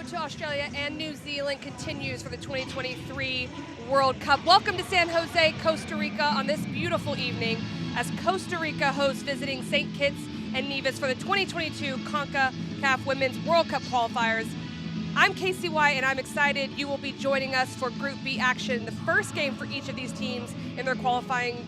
road to Australia and New Zealand continues for the 2023 World Cup. Welcome to San Jose, Costa Rica on this beautiful evening as Costa Rica hosts visiting St. Kitts and Nevis for the 2022 Concacaf Women's World Cup qualifiers. I'm Casey White and I'm excited you will be joining us for Group B action, the first game for each of these teams in their qualifying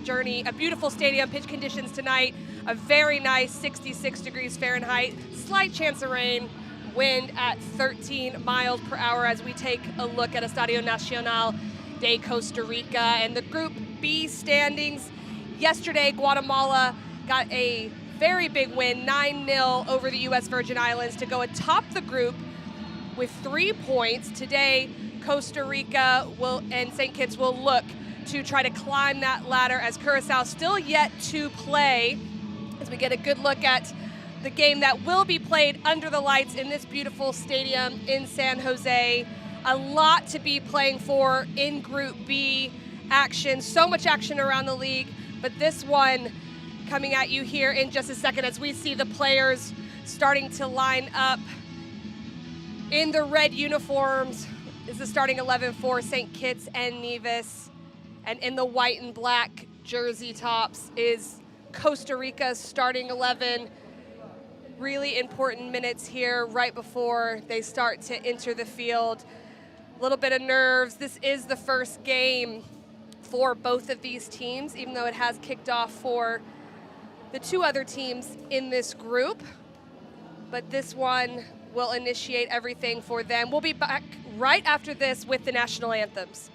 journey. A beautiful stadium, pitch conditions tonight, a very nice 66 degrees Fahrenheit, slight chance of rain, wind at 13 miles per hour as we take a look at Estadio Nacional de Costa Rica and the Group B standings. Yesterday, Guatemala got a very big win, 9-0 over the U.S. Virgin Islands to go atop the group with 3 points. Today, Costa Rica and St. Kitts will look to try to climb that ladder as Curacao still yet to play, as we get a good look at the game that will be played under the lights in this beautiful stadium in San Jose. A lot to be playing for in Group B action. So much action around the league, but this one coming at you here in just a second as we see the players starting to line up in the red uniforms. Is the starting 11 for St. Kitts and Nevis, and in the white and black jersey tops is Costa Rica's starting 11. Really important minutes here right before they start to enter the field. A little bit of nerves. This is the first game for both of these teams, even though it has kicked off for the two other teams in this group. But this one will initiate everything for them. We'll be back right after this with the national anthems.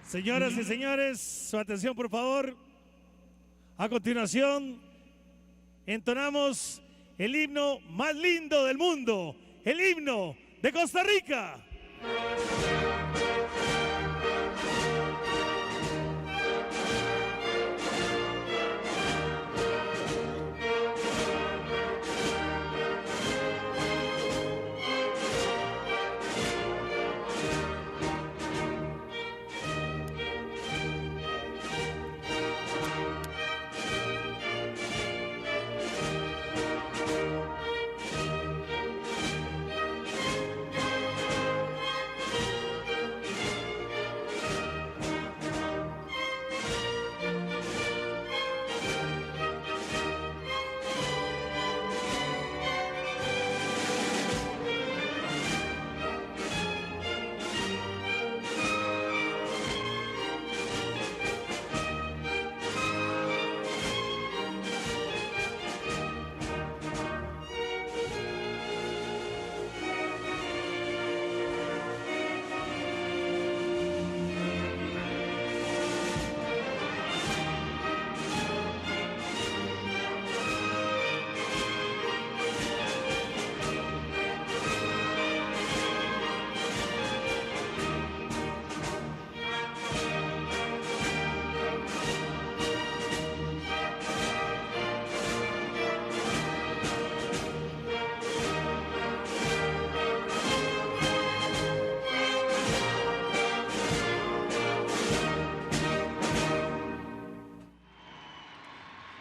Señoras y señores, su atención por favor. A continuación, entonamos el himno más lindo del mundo, el himno de Costa Rica.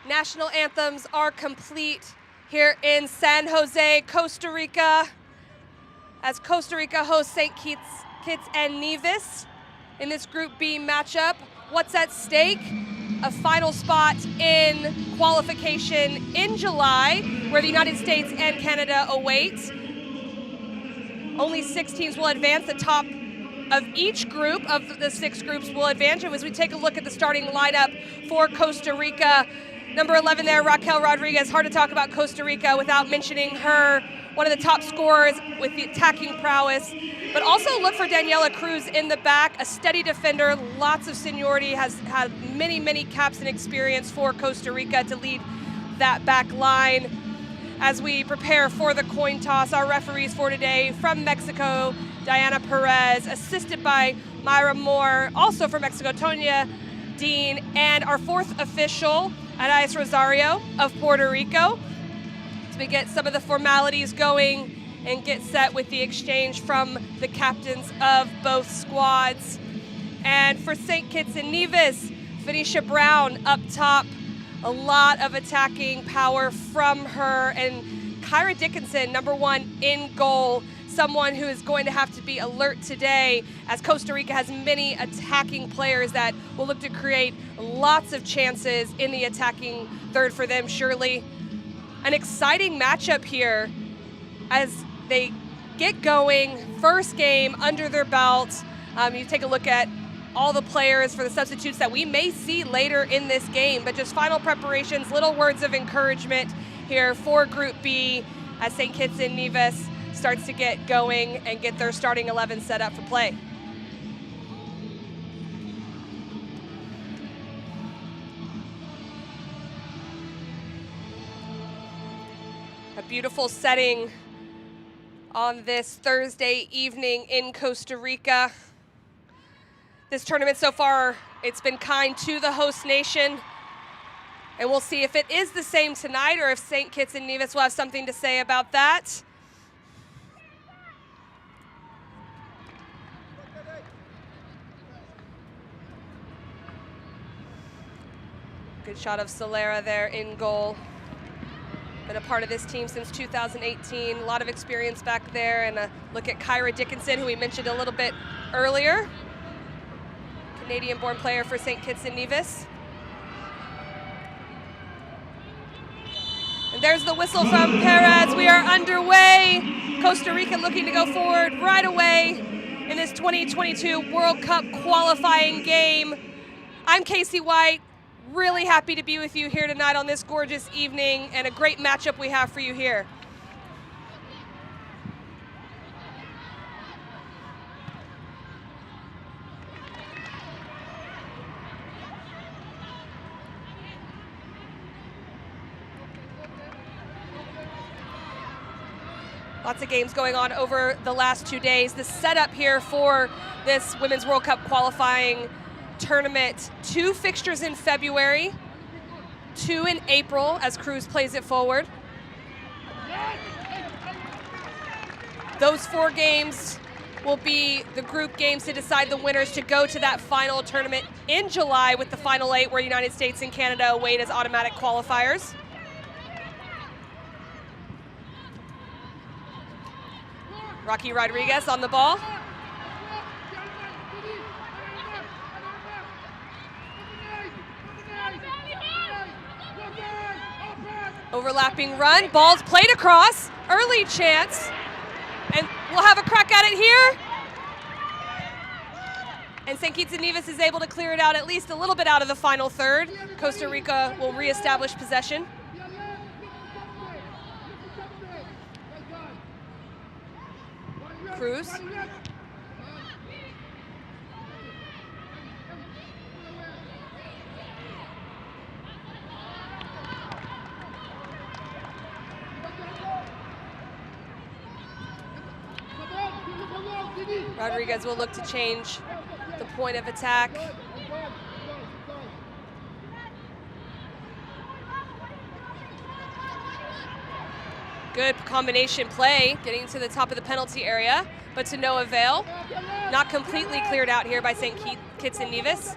National anthems are complete here in San Jose, Costa Rica, as Costa Rica hosts St. Kitts and Nevis in this Group B matchup. What's at stake? A final spot in qualification in July, where the United States and Canada await. Only 6 teams will advance. The top of each group of the 6 groups will advance. And as we take a look at the starting lineup for Costa Rica, number 11 there, Raquel Rodriguez. Hard to talk about Costa Rica without mentioning her, one of the top scorers with the attacking prowess. But also look for Daniela Cruz in the back, a steady defender, lots of seniority, has had many, many caps and experience for Costa Rica to lead that back line. As we prepare for the coin toss, our referees for today from Mexico, Diana Perez, assisted by Myra Moore, also from Mexico, Tonya Dean, and our 4th official, Anais Rosario of Puerto Rico. So we get some of the formalities going and get set with the exchange from the captains of both squads. And for St. Kitts and Nevis, Venetia Brown up top, a lot of attacking power from her, and Kyra Dickinson, number 1 in goal, someone who is going to have to be alert today, as Costa Rica has many attacking players that will look to create lots of chances in the attacking third for them, surely. An exciting matchup here as they get going, first game under their belt. You take a look at all the players for the substitutes that we may see later in this game, but just final preparations, little words of encouragement here for Group B as St. Kitts and Nevis starts to get going and get their starting 11 set up for play. A beautiful setting on this Thursday evening in Costa Rica. This tournament so far, it's been kind to the host nation. And we'll see if it is the same tonight or if St. Kitts and Nevis will have something to say about that. Good shot of Solera there in goal. Been a part of this team since 2018. A lot of experience back there. And a look at Kyra Dickinson, who we mentioned a little bit earlier. Canadian-born player for St. Kitts and Nevis. And there's the whistle from Perez. We are underway. Costa Rica looking to go forward right away in this 2022 World Cup qualifying game. I'm Casey White. Really happy to be with you here tonight on this gorgeous evening, and a great matchup we have for you here. Lots of games going on over the last 2 days. The setup here for this Women's World Cup qualifying tournament, 2 fixtures in February, 2 in April as Cruz plays it forward. Those 4 games will be the group games to decide the winners to go to that final tournament in July with the final 8 where United States and Canada await as automatic qualifiers. Rocky Rodriguez on the ball. Overlapping run, ball's played across, early chance, and we'll have a crack at it here. And St. Kitts and Nevis is able to clear it out at least a little bit out of the final third. Costa Rica will reestablish possession. Cruz. Rodriguez will look to change the point of attack. Good combination play, getting to the top of the penalty area, but to no avail. Not completely cleared out here by St. Kitts and Nevis.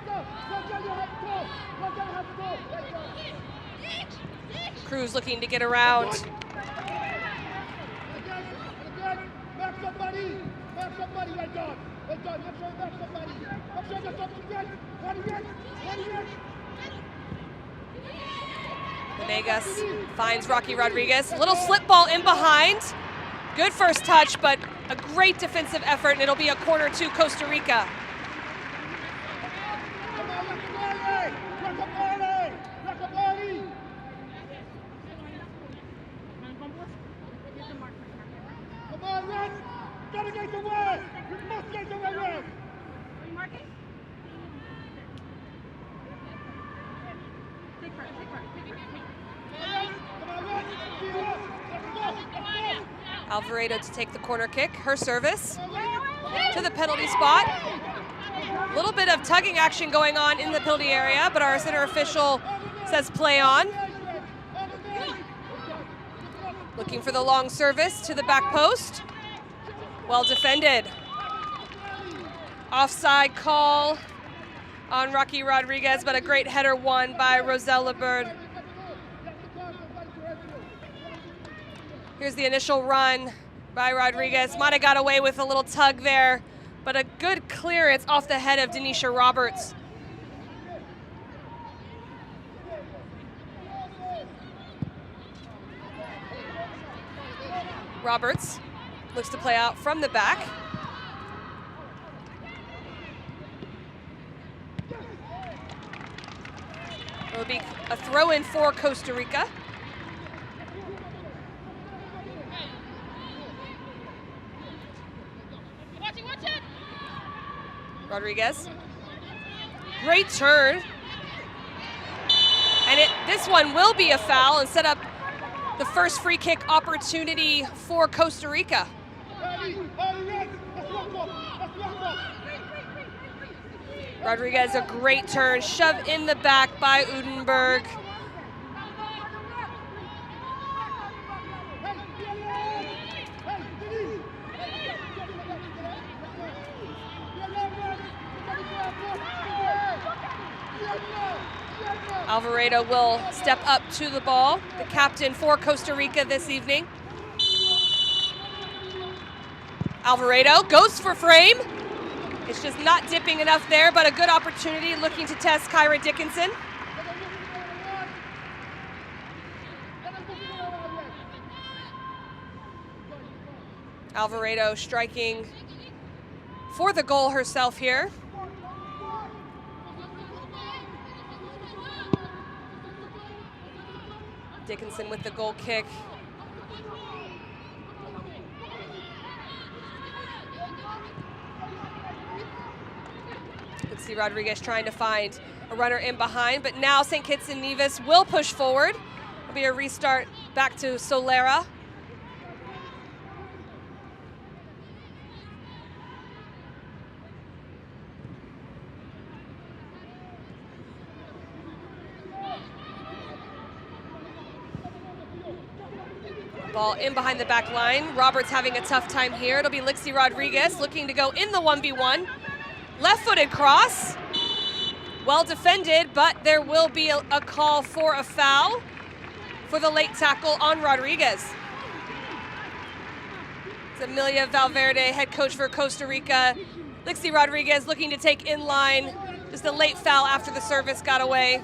Cruz looking to get around. Venegas finds Rocky Rodriguez. Little slip ball in behind. Good first touch, but a great defensive effort, and it'll be a corner to Costa Rica. Alvarado to take the corner kick, her service to the penalty spot. A little bit of tugging action going on in the penalty area, but our center official says play on. Looking for the long service to the back post. Well defended. Offside call on Rocky Rodriguez, but a great header won by Roselle Laborde. Here's the initial run by Rodriguez. Might have got away with a little tug there, but a good clearance off the head of Denisha Roberts. Roberts looks to play out from the back. It'll be a throw-in for Costa Rica. Rodriguez. Great turn. And this one will be a foul and set up the first free kick opportunity for Costa Rica. Rodriguez, a great turn, shoved in the back by Udenberg. Alvarado will step up to the ball, the captain for Costa Rica this evening. Alvarado goes for frame. It's just not dipping enough there, but a good opportunity looking to test Kyra Dickinson. Alvarado striking for the goal herself here. Dickinson with the goal kick. Let's see Rodriguez trying to find a runner in behind, but now St. Kitts and Nevis will push forward. It'll be a restart back to Solera. Ball in behind the back line. Roberts having a tough time here. It'll be Lixie Rodriguez looking to go in the 1v1. Left-footed cross. Well defended, but there will be a call for a foul for the late tackle on Rodriguez. It's Emilia Valverde, head coach for Costa Rica. Lixie Rodriguez looking to take in line. Just a late foul after the service got away.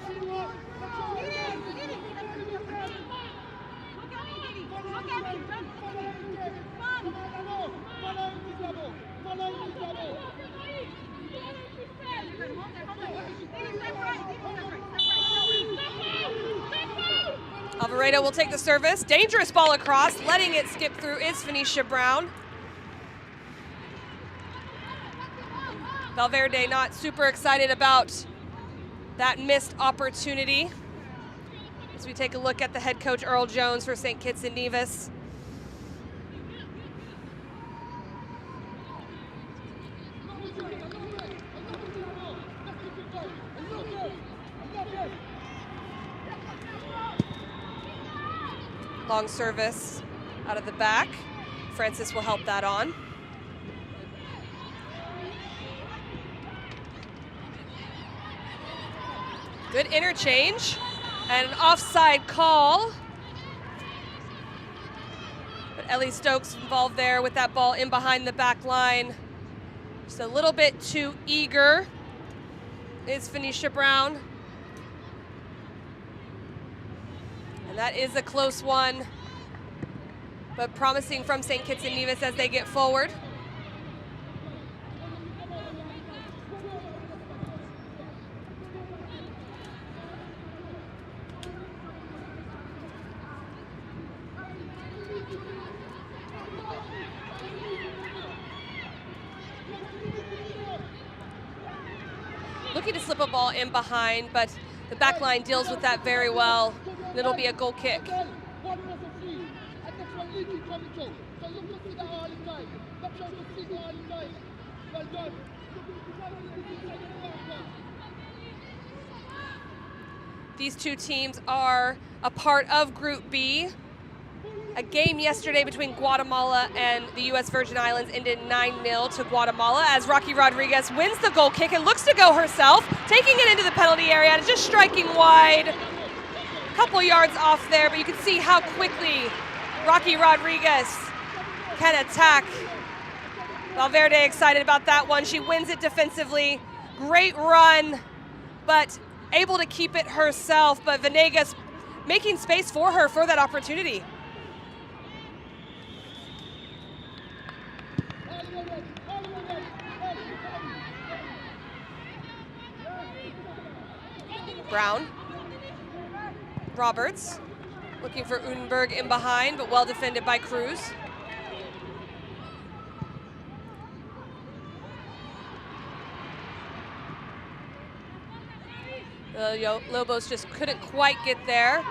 Alvarado will take the service. Dangerous ball across. Letting it skip through is Phoenicia Brown. Valverde not super excited about that missed opportunity. As we take a look at the head coach, Earl Jones, for St. Kitts and Nevis. Long service out of the back. Francis will help that on. Good interchange and an offside call. But Ellie Stokes involved there with that ball in behind the back line. Just a little bit too eager is Phoenicia Brown. And that is a close one, but promising from St. Kitts and Nevis as they get forward. Looking to slip a ball in behind, but the back line deals with that very well. It'll be a goal kick. These two teams are a part of Group B. A game yesterday between Guatemala and the U.S. Virgin Islands ended 9-0 to Guatemala as Rocky Rodriguez wins the goal kick and looks to go herself, taking it into the penalty area and just striking wide. Couple yards off there, but you can see how quickly Rocky Rodriguez can attack. Valverde excited about that one. She wins it defensively. Great run, but able to keep it herself. But Venegas making space for her for that opportunity. Brown. Roberts looking for Udenberg in behind, but well defended by Cruz. Lobos just couldn't quite get there.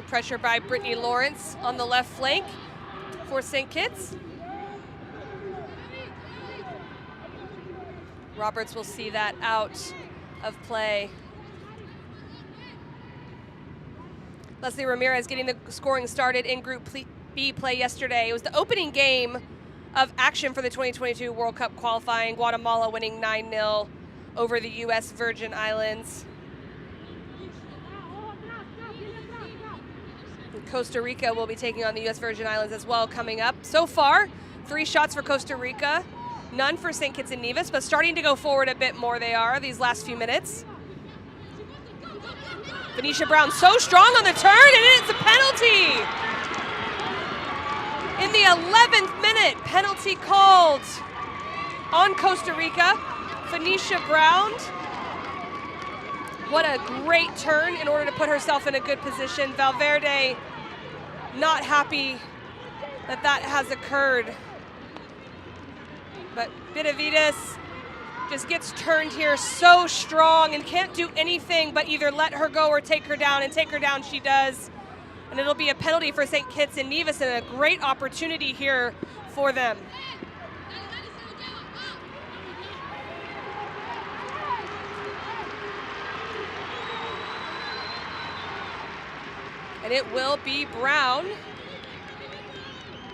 Pressure by Brittany Lawrence on the left flank for St. Kitts. Roberts will see that out of play. Leslie Ramirez getting the scoring started in Group B play yesterday. It was the opening game of action for the 2022 World Cup qualifying. Guatemala winning 9-0 over the U.S. Virgin Islands. Costa Rica will be taking on the U.S. Virgin Islands as well coming up. So far, 3 shots for Costa Rica, none for St. Kitts and Nevis, but starting to go forward a bit more they are these last few minutes. Phoenicia Brown so strong on the turn, and it's a penalty. In the 11th minute, penalty called on Costa Rica. Phoenicia Brown What a great turn in order to put herself in a good position. Valverde not happy that that has occurred. But Benavides just gets turned here so strong and can't do anything but either let her go or take her down, and take her down she does. And it'll be a penalty for St. Kitts and Nevis, and a great opportunity here for them. And it will be Brown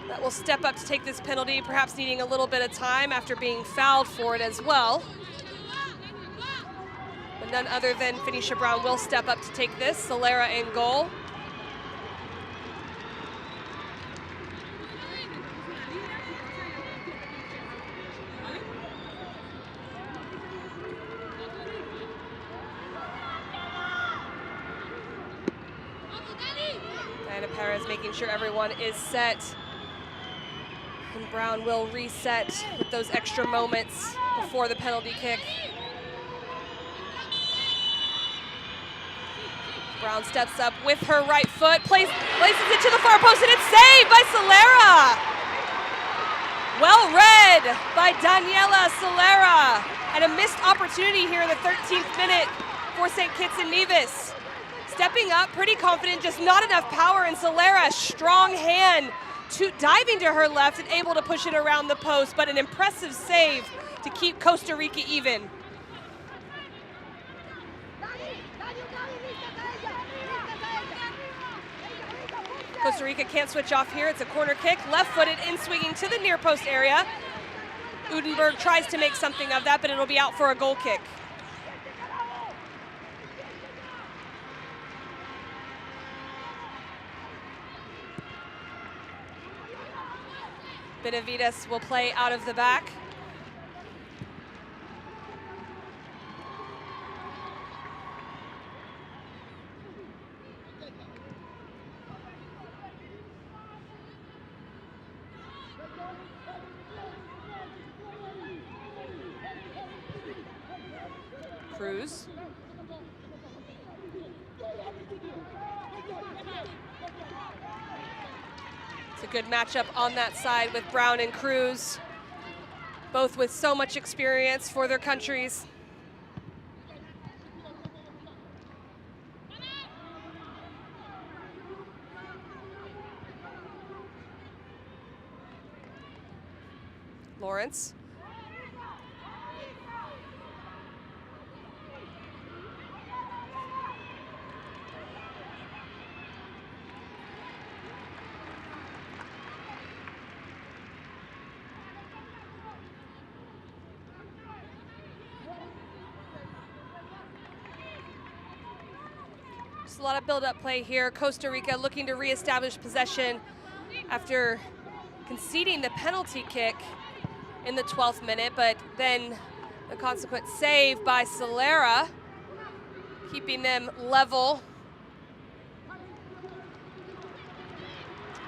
that will step up to take this penalty, perhaps needing a little bit of time after being fouled for it as well. But none other than Phoenicia Brown will step up to take this. Solera in goal. Diana Perez making sure everyone is set. And Brown will reset with those extra moments before the penalty kick. Brown steps up with her right foot, places it to the far post, and it's saved by Solera. Well read by Daniela Solera. And a missed opportunity here in the 13th minute for St. Kitts and Nevis. Stepping up, pretty confident, just not enough power, and Solera, strong hand, diving to her left and able to push it around the post, but an impressive save to keep Costa Rica even. Costa Rica can't switch off here. It's a corner kick, left-footed, in-swinging to the near post area. Udenberg tries to make something of that, but it'll be out for a goal kick. Benavides will play out of the back. Cruz. It's a good matchup on that side with Brown and Cruz, both with so much experience for their countries. Lawrence. A lot of build-up play here. Costa Rica looking to reestablish possession after conceding the penalty kick in the 12th minute, but then the consequent save by Solera, keeping them level.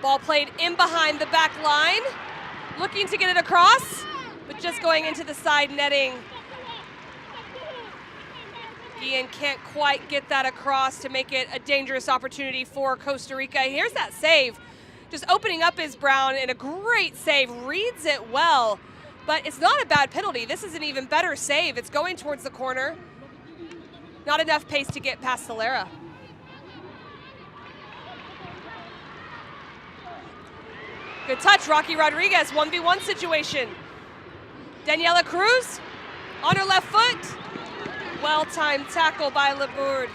Ball played in behind the back line, looking to get it across, but just going into the side netting. Ian can't quite get that across to make it a dangerous opportunity for Costa Rica. Here's that save. Just opening up is Brown, and a great save, reads it well. But it's not a bad penalty. This is an even better save. It's going towards the corner. Not enough pace to get past Solera. Good touch, Rocky Rodriguez, 1v1 situation. Daniela Cruz on her left foot. Well-timed tackle by Labourde.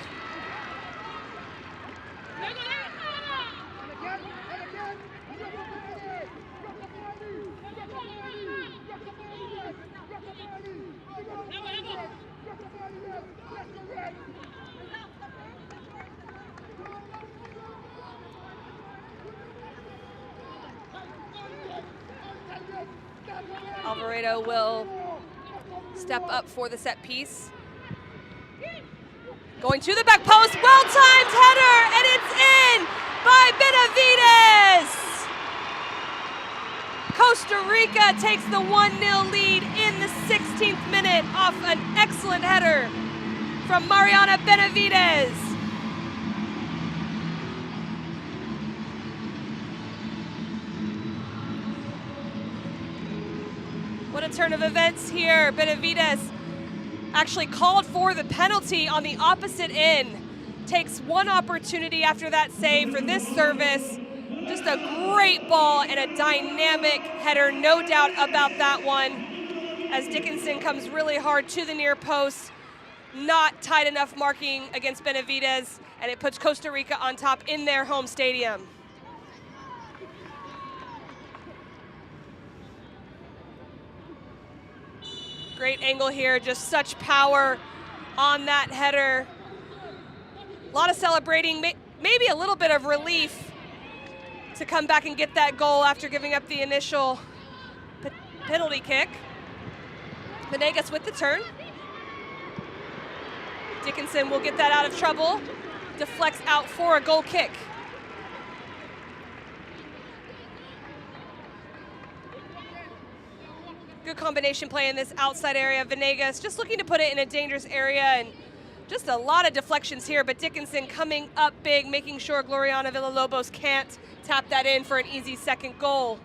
Alvarado will step up for the set piece. Going to the back post, well-timed header, and it's in by Benavides. Costa Rica takes the 1-0 lead in the 16th minute off an excellent header from Mariana Benavides. What a turn of events here. Benavides actually called for the penalty on the opposite end. Takes one opportunity after that save for this service. Just a great ball and a dynamic header, no doubt about that one. As Dickinson comes really hard to the near post. Not tight enough marking against Benavides, and it puts Costa Rica on top in their home stadium. Great angle here, just such power on that header. A lot of celebrating, maybe a little bit of relief to come back and get that goal after giving up the initial penalty kick. Venegas with the turn. Dickinson will get that out of trouble. Deflects out for a goal kick. Good combination play in this outside area. Venegas just looking to put it in a dangerous area, and just a lot of deflections here, but Dickinson coming up big, making sure Gloriana Villalobos can't tap that in for an easy second goal.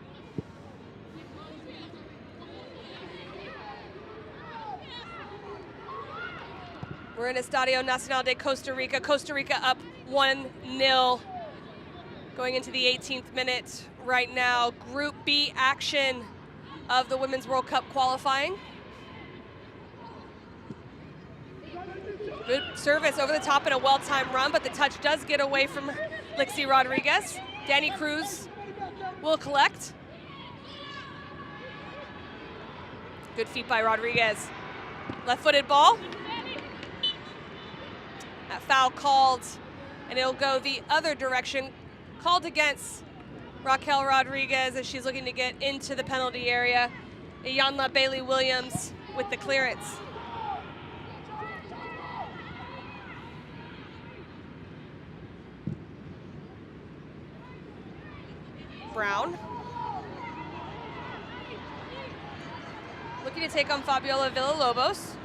We're in Estadio Nacional de Costa Rica. Costa Rica up 1-0 going into the 18th minute right now. Group B action of the Women's World Cup qualifying. Good service over the top and a well-timed run, but the touch does get away from Lixie Rodriguez. Danny Cruz will collect. Good feet by Rodriguez. Left-footed ball. That foul called, and it'll go the other direction. Called against Raquel Rodriguez as she's looking to get into the penalty area. Iyanla Bailey-Williams with the clearance. Brown. Looking to take on Fabiola Villalobos.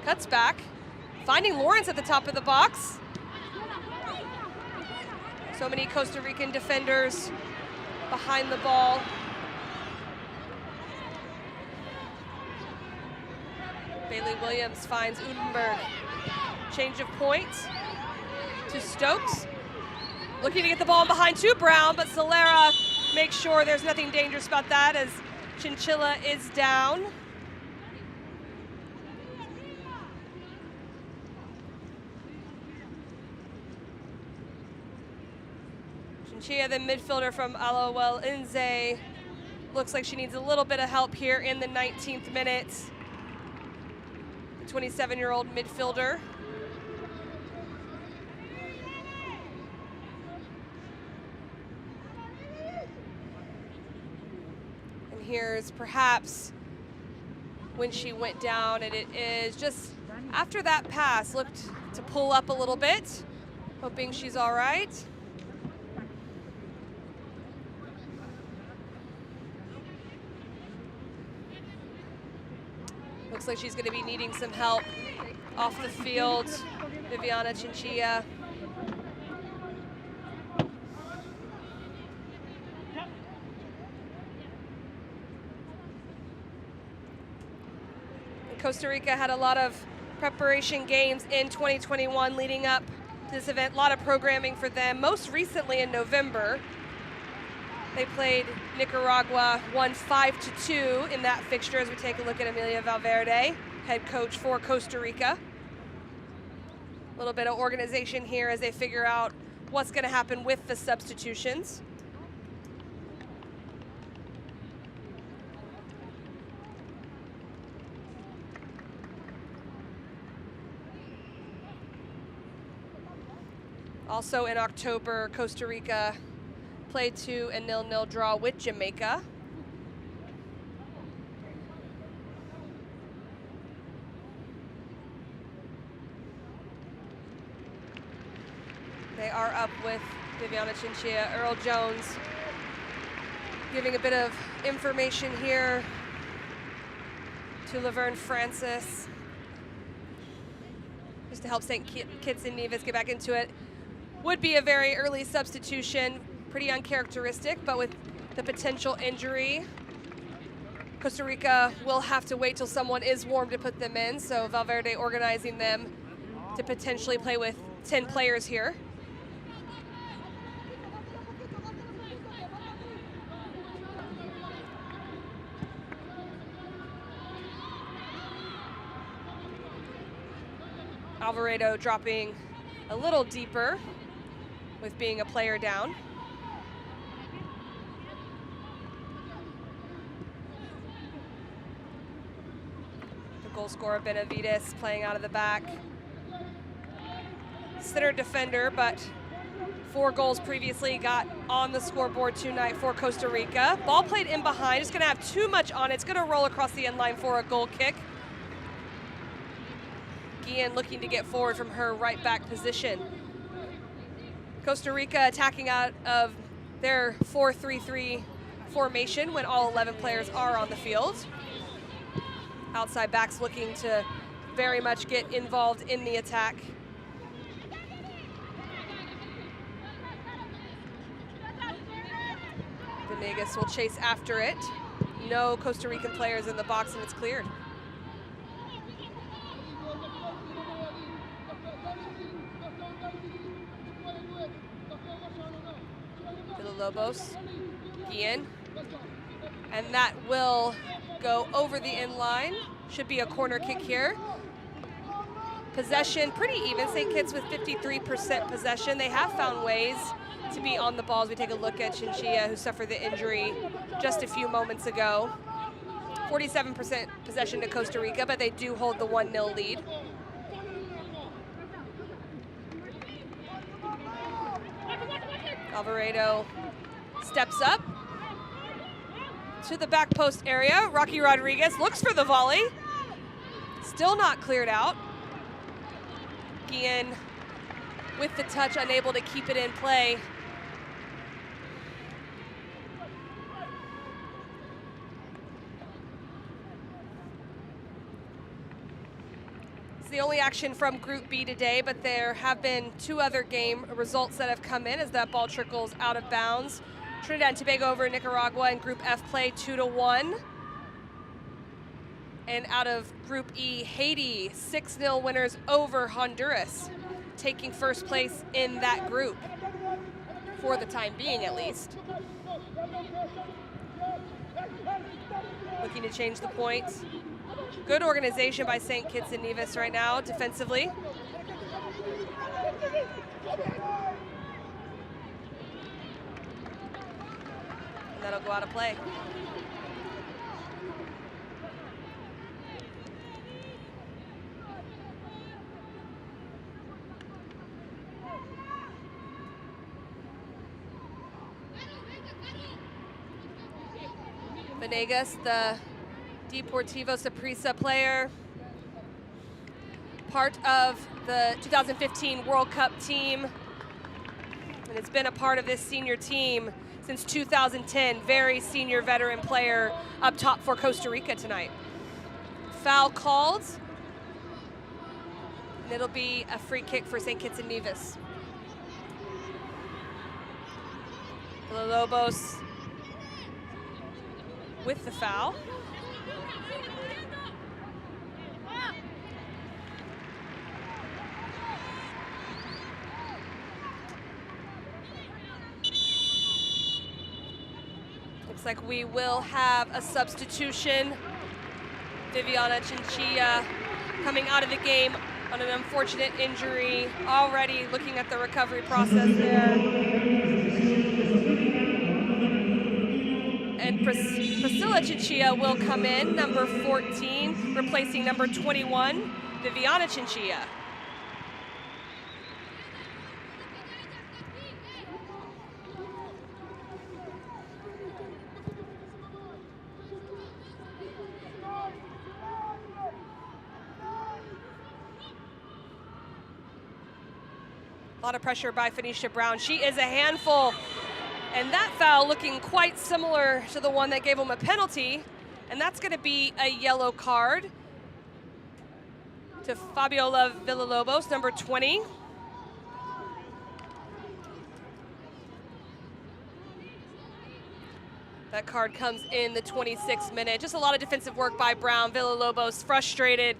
Cuts back. Finding Lawrence at the top of the box. So many Costa Rican defenders behind the ball. Bailey-Williams finds Udenberg. Change of point to Stokes. Looking to get the ball behind to Brown, but Solera makes sure there's nothing dangerous about that as Chinchilla is down. Chinchilla, the midfielder from Alajuelense, looks like she needs a little bit of help here in the 19th minute. The 27-year-old midfielder. And here's perhaps when she went down, and it is just after that pass, looked to pull up a little bit, hoping she's all right. Looks like she's going to be needing some help off the field. Viviana Chinchilla. Costa Rica had a lot of preparation games in 2021 leading up to this event. A lot of programming for them. Most recently in November, they played Nicaragua, won 5-2 in that fixture as we take a look at Emilia Valverde, head coach for Costa Rica. A little bit of organization here as they figure out what's going to happen with the substitutions. Also in October, Costa Rica played to a 0-0 draw with Jamaica. They are up with Viviana Chinchilla. Earl Jones giving a bit of information here to Laverne Francis. Just to help St. Kitts and Nevis get back into it. Would be a very early substitution, pretty uncharacteristic, but with the potential injury, Costa Rica will have to wait till someone is warm to put them in, so Valverde organizing them to potentially play with 10 players here. Alvarado dropping a little deeper with being a player down. The goal scorer Benavides playing out of the back. Center defender, but 4 goals previously got on the scoreboard tonight for Costa Rica. Ball played in behind, it's gonna have too much on it. It's gonna roll across the end line for a goal kick. Guillen looking to get forward from her right back position. Costa Rica attacking out of their 4-3-3 formation when all 11 players are on the field. Outside backs looking to very much get involved in the attack. Venegas will chase after it. No Costa Rican players in the box, and it's cleared. Villalobos, Guillen, and that will go over the end line. Should be a corner kick here. Possession pretty even. St. Kitts with 53% possession. They have found ways to be on the ball as we take a look at Chinchilla, who suffered the injury just a few moments ago. 47% possession to Costa Rica, but they do hold the 1-0 lead. Alvarado steps up to the back post area. Rocky Rodriguez looks for the volley. Still not cleared out. Guillen with the touch, unable to keep it in play. It's the only action from Group B today, but there have been 2 other game results that have come in as that ball trickles out of bounds. Trinidad and Tobago over Nicaragua in Group F play 2-1. And out of Group E, Haiti, 6-0 winners over Honduras, taking first place in that group, for the time being at least. Looking to change the points. Good organization by St. Kitts and Nevis right now, defensively. And that'll go out of play. Venegas, the Deportivo Saprissa player, part of the 2015 World Cup team, and it's been a part of this senior team since 2010. Very senior veteran player up top for Costa Rica tonight. Foul called, and it'll be a free kick for St. Kitts and Nevis. Villalobos with the foul. Looks like we will have a substitution. Viviana Chinchilla coming out of the game on an unfortunate injury. Already looking at the recovery process there. And Priscilla Chinchilla will come in, number 14, replacing number 21, Viviana Chinchilla. A lot of pressure by Phoenicia Brown. She is a handful. And that foul looking quite similar to the one that gave him a penalty. And that's going to be a yellow card to Fabiola Villalobos, number 20. That card comes in the 26th minute. Just a lot of defensive work by Brown. Villalobos frustrated,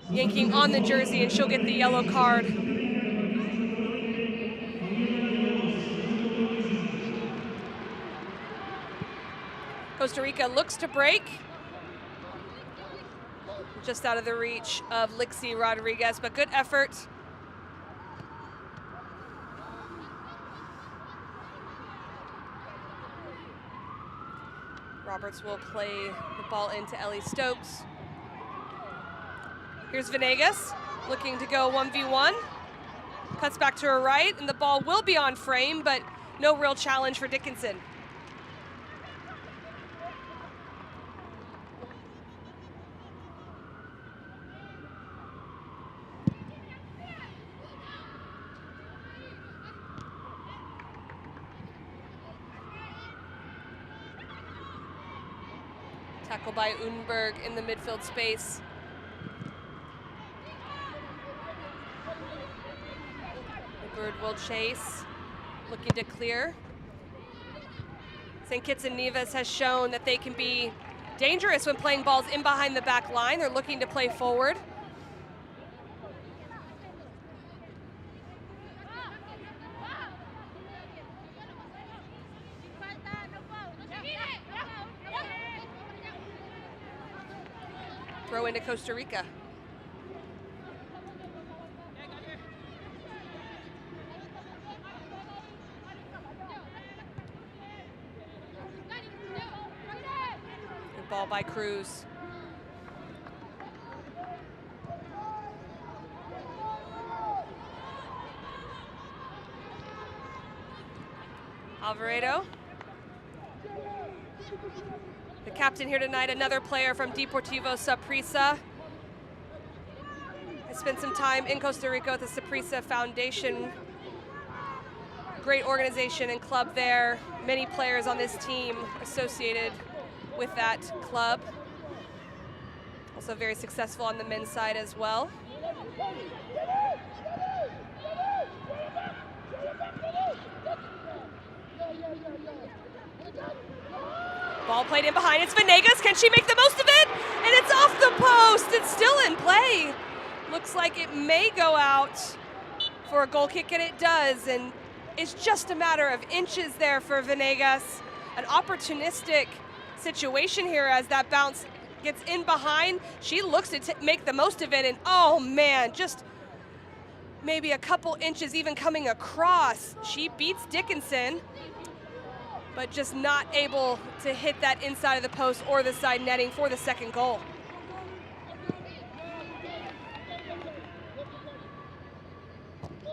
yanking on the jersey, and she'll get the yellow card. Costa Rica looks to break. Just out of the reach of Lixie Rodriguez, but good effort. Roberts will play the ball into Ellie Stokes. Here's Venegas looking to go 1v1. Cuts back to her right, and the ball will be on frame, but no real challenge for Dickinson. Tackle by Unberg in the midfield space. The Bird will chase, looking to clear. St. Kitts and Nevis has shown that they can be dangerous when playing balls in behind the back line. They're looking to play forward. Throw into Costa Rica. Good ball by Cruz. Alvarado. The captain here tonight, another player from Deportivo Saprissa. I spent some time in Costa Rica with the Saprissa Foundation. Great organization and club there. Many players on this team associated with that club. Also very successful on the men's side as well. Ball played in behind, it's Venegas, can she make the most of it? And it's off the post, it's still in play. Looks like it may go out for a goal kick, and it does, and it's just a matter of inches there for Venegas. An opportunistic situation here as that bounce gets in behind. She looks to make the most of it, and oh man, just maybe a couple inches even coming across. She beats Dickinson, but just not able to hit that inside of the post or the side netting for the second goal.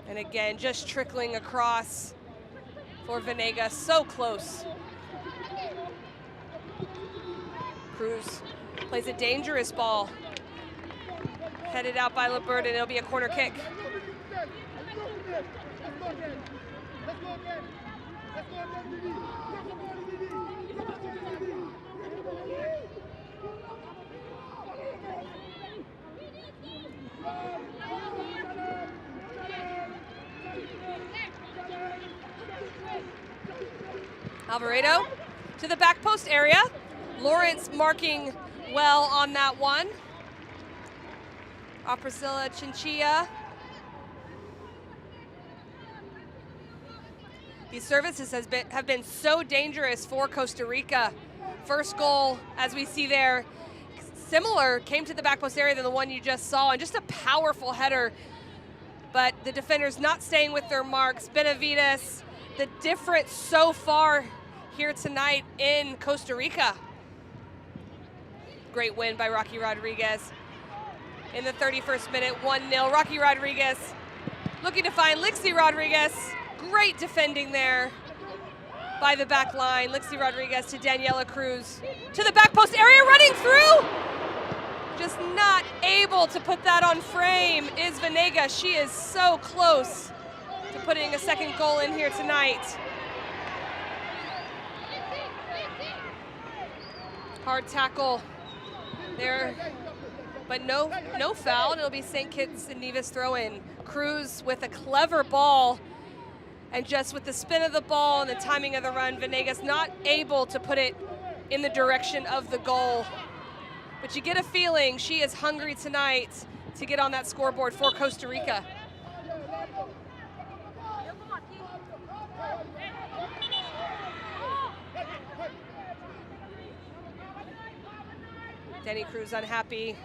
And again, just trickling across for Venegas, so close. Cruz plays a dangerous ball. Headed out by LeBert, and it'll be a corner kick. Alvarado to the back post area. Lawrence marking well on that one. Priscilla Chinchilla. These services have been so dangerous for Costa Rica. First goal, as we see there, similar, came to the back post area than the one you just saw, and just a powerful header. But the defenders not staying with their marks. Benavides, the difference so far here tonight in Costa Rica. Great win by Rocky Rodriguez. In the 31st minute, 1-0. Rocky Rodriguez looking to find Lixie Rodriguez. Great defending there by the back line. Lixie Rodriguez to Daniela Cruz. To the back post area, running through. Just not able to put that on frame is Venegas. She is so close to putting a second goal in here tonight. Hard tackle there but no foul, and it'll be St. Kitts and Nevis throw-in. Cruz with a clever ball, and just with the spin of the ball and the timing of the run, Venegas not able to put it in the direction of the goal. But you get a feeling she is hungry tonight to get on that scoreboard for Costa Rica. Denny Cruz unhappy,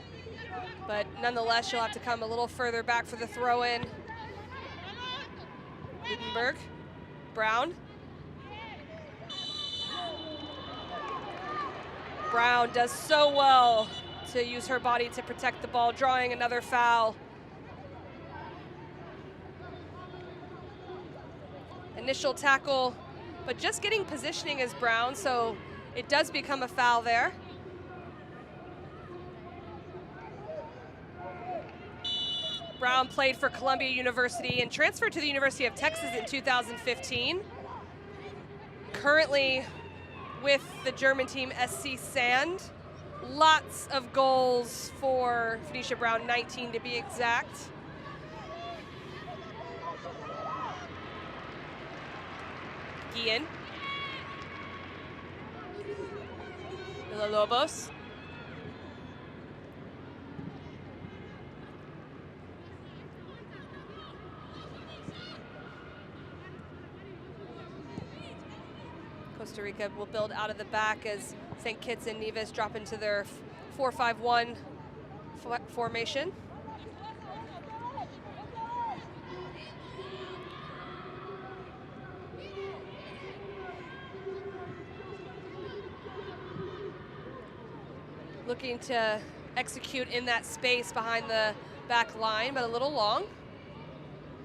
but nonetheless, she'll have to come a little further back for the throw-in. Gutenberg, Brown. Brown does so well to use her body to protect the ball, drawing another foul. Initial tackle, but just getting positioning as Brown, so it does become a foul there. Brown played for Columbia University and transferred to the University of Texas in 2015. Currently with the German team SC Sand. Lots of goals for Phoenicia Brown, 19 to be exact. Guillen. Villalobos. Costa Rica will build out of the back as St. Kitts and Nevis drop into their 4-5-1 formation. Looking to execute in that space behind the back line, but a little long.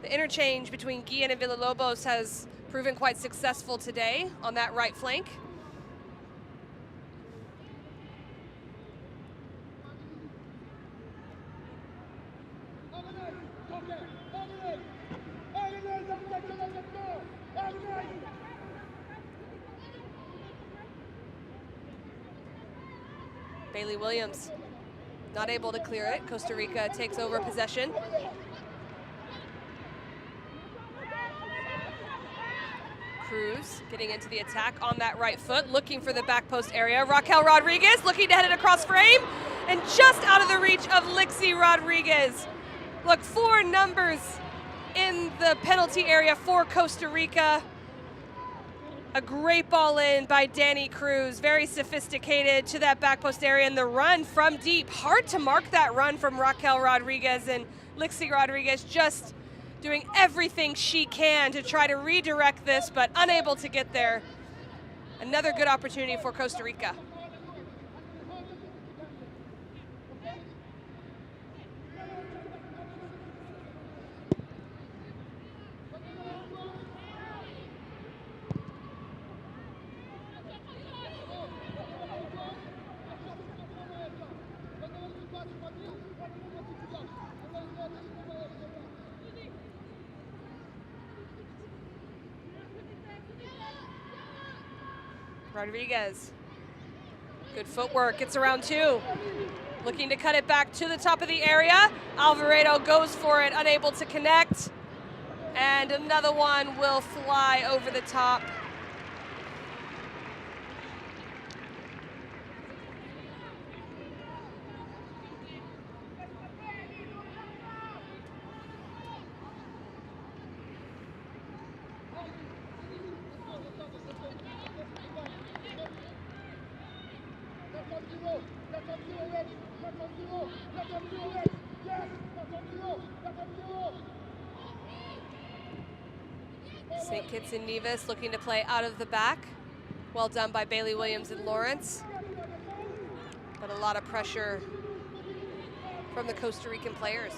The interchange between Guillen and Villalobos has proven quite successful today on that right flank. Bailey Williams not able to clear it. Costa Rica takes over possession. Cruz getting into the attack on that right foot, looking for the back post area. Raquel Rodriguez looking to head it across frame, and just out of the reach of Lixie Rodriguez. Look, 4 numbers in the penalty area for Costa Rica. A great ball in by Danny Cruz, very sophisticated to that back post area, and the run from deep. Hard to mark that run from Raquel Rodriguez, and Lixie Rodriguez just doing everything she can to try to redirect this, but unable to get there. Another good opportunity for Costa Rica. Rodriguez, good footwork, gets around 2. Looking to cut it back to the top of the area. Alvarado goes for it, unable to connect. And another one will fly over the top. St. Kitts and Nevis looking to play out of the back. Well done by Bailey Williams and Lawrence. But a lot of pressure from the Costa Rican players.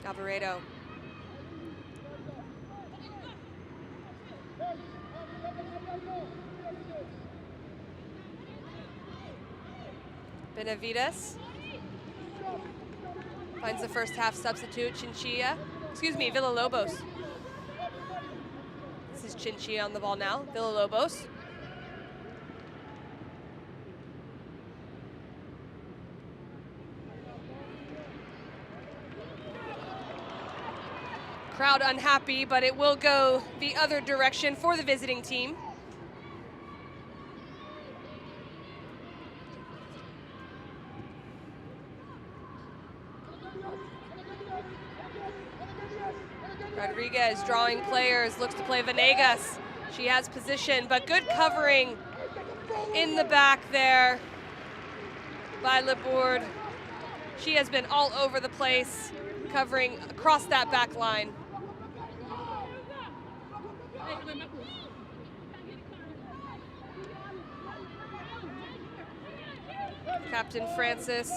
Alvarado. Benavides finds the first half substitute, Villalobos. This is Chinchilla on the ball now, Villalobos. Crowd unhappy, but it will go the other direction for the visiting team. Rodriguez drawing players, looks to play Venegas. She has position, but good covering in the back there by Labourde. She has been all over the place, covering across that back line. Captain Francis,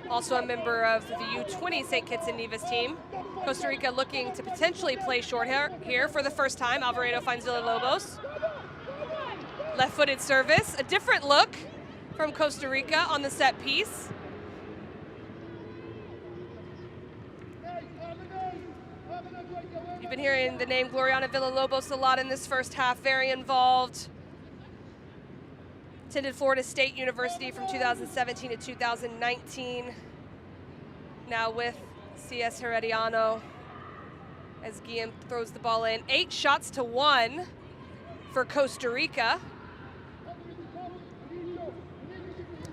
also a member of the U20 St. Kitts and Nevis team. Costa Rica looking to potentially play short here for the first time. Alvarado finds Villalobos. Left-footed service, a different look from Costa Rica on the set piece. You've been hearing the name Gloriana Villalobos a lot in this first half, very involved. Attended Florida State University from 2017 to 2019. Now with CS Herediano as Guillen throws the ball in. 8 shots to 1 for Costa Rica.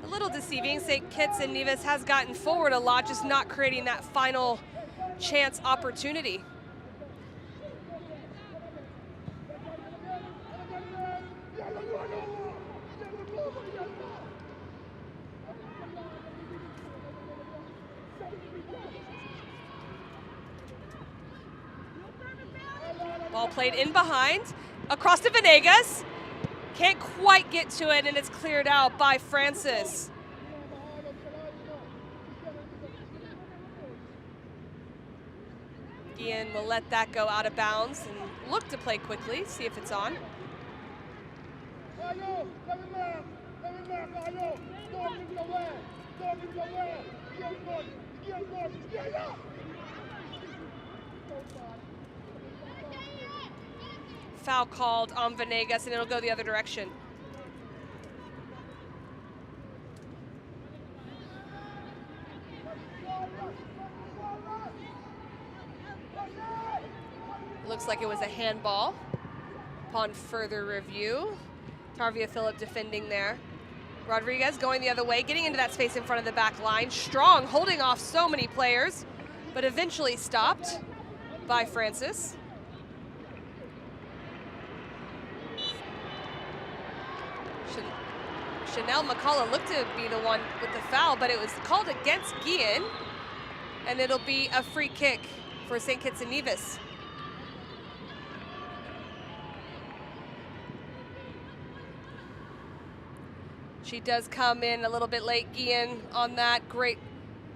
A little deceiving. St. Kitts and Nevis has gotten forward a lot, just not creating that final chance opportunity. Ball played in behind, across to Venegas. Can't quite get to it, and it's cleared out by Francis. Guillen will let that go out of bounds and look to play quickly, see if it's on. Foul called on Venegas, and it'll go the other direction. Looks like it was a handball upon further review. Tarvia Phillip defending there. Rodriguez going the other way, getting into that space in front of the back line. Strong, holding off so many players, but eventually stopped by Francis. Chanel McCullough looked to be the one with the foul, but it was called against Guillen, and it'll be a free kick for St. Kitts and Nevis. She does come in a little bit late, Guillen, on that. Great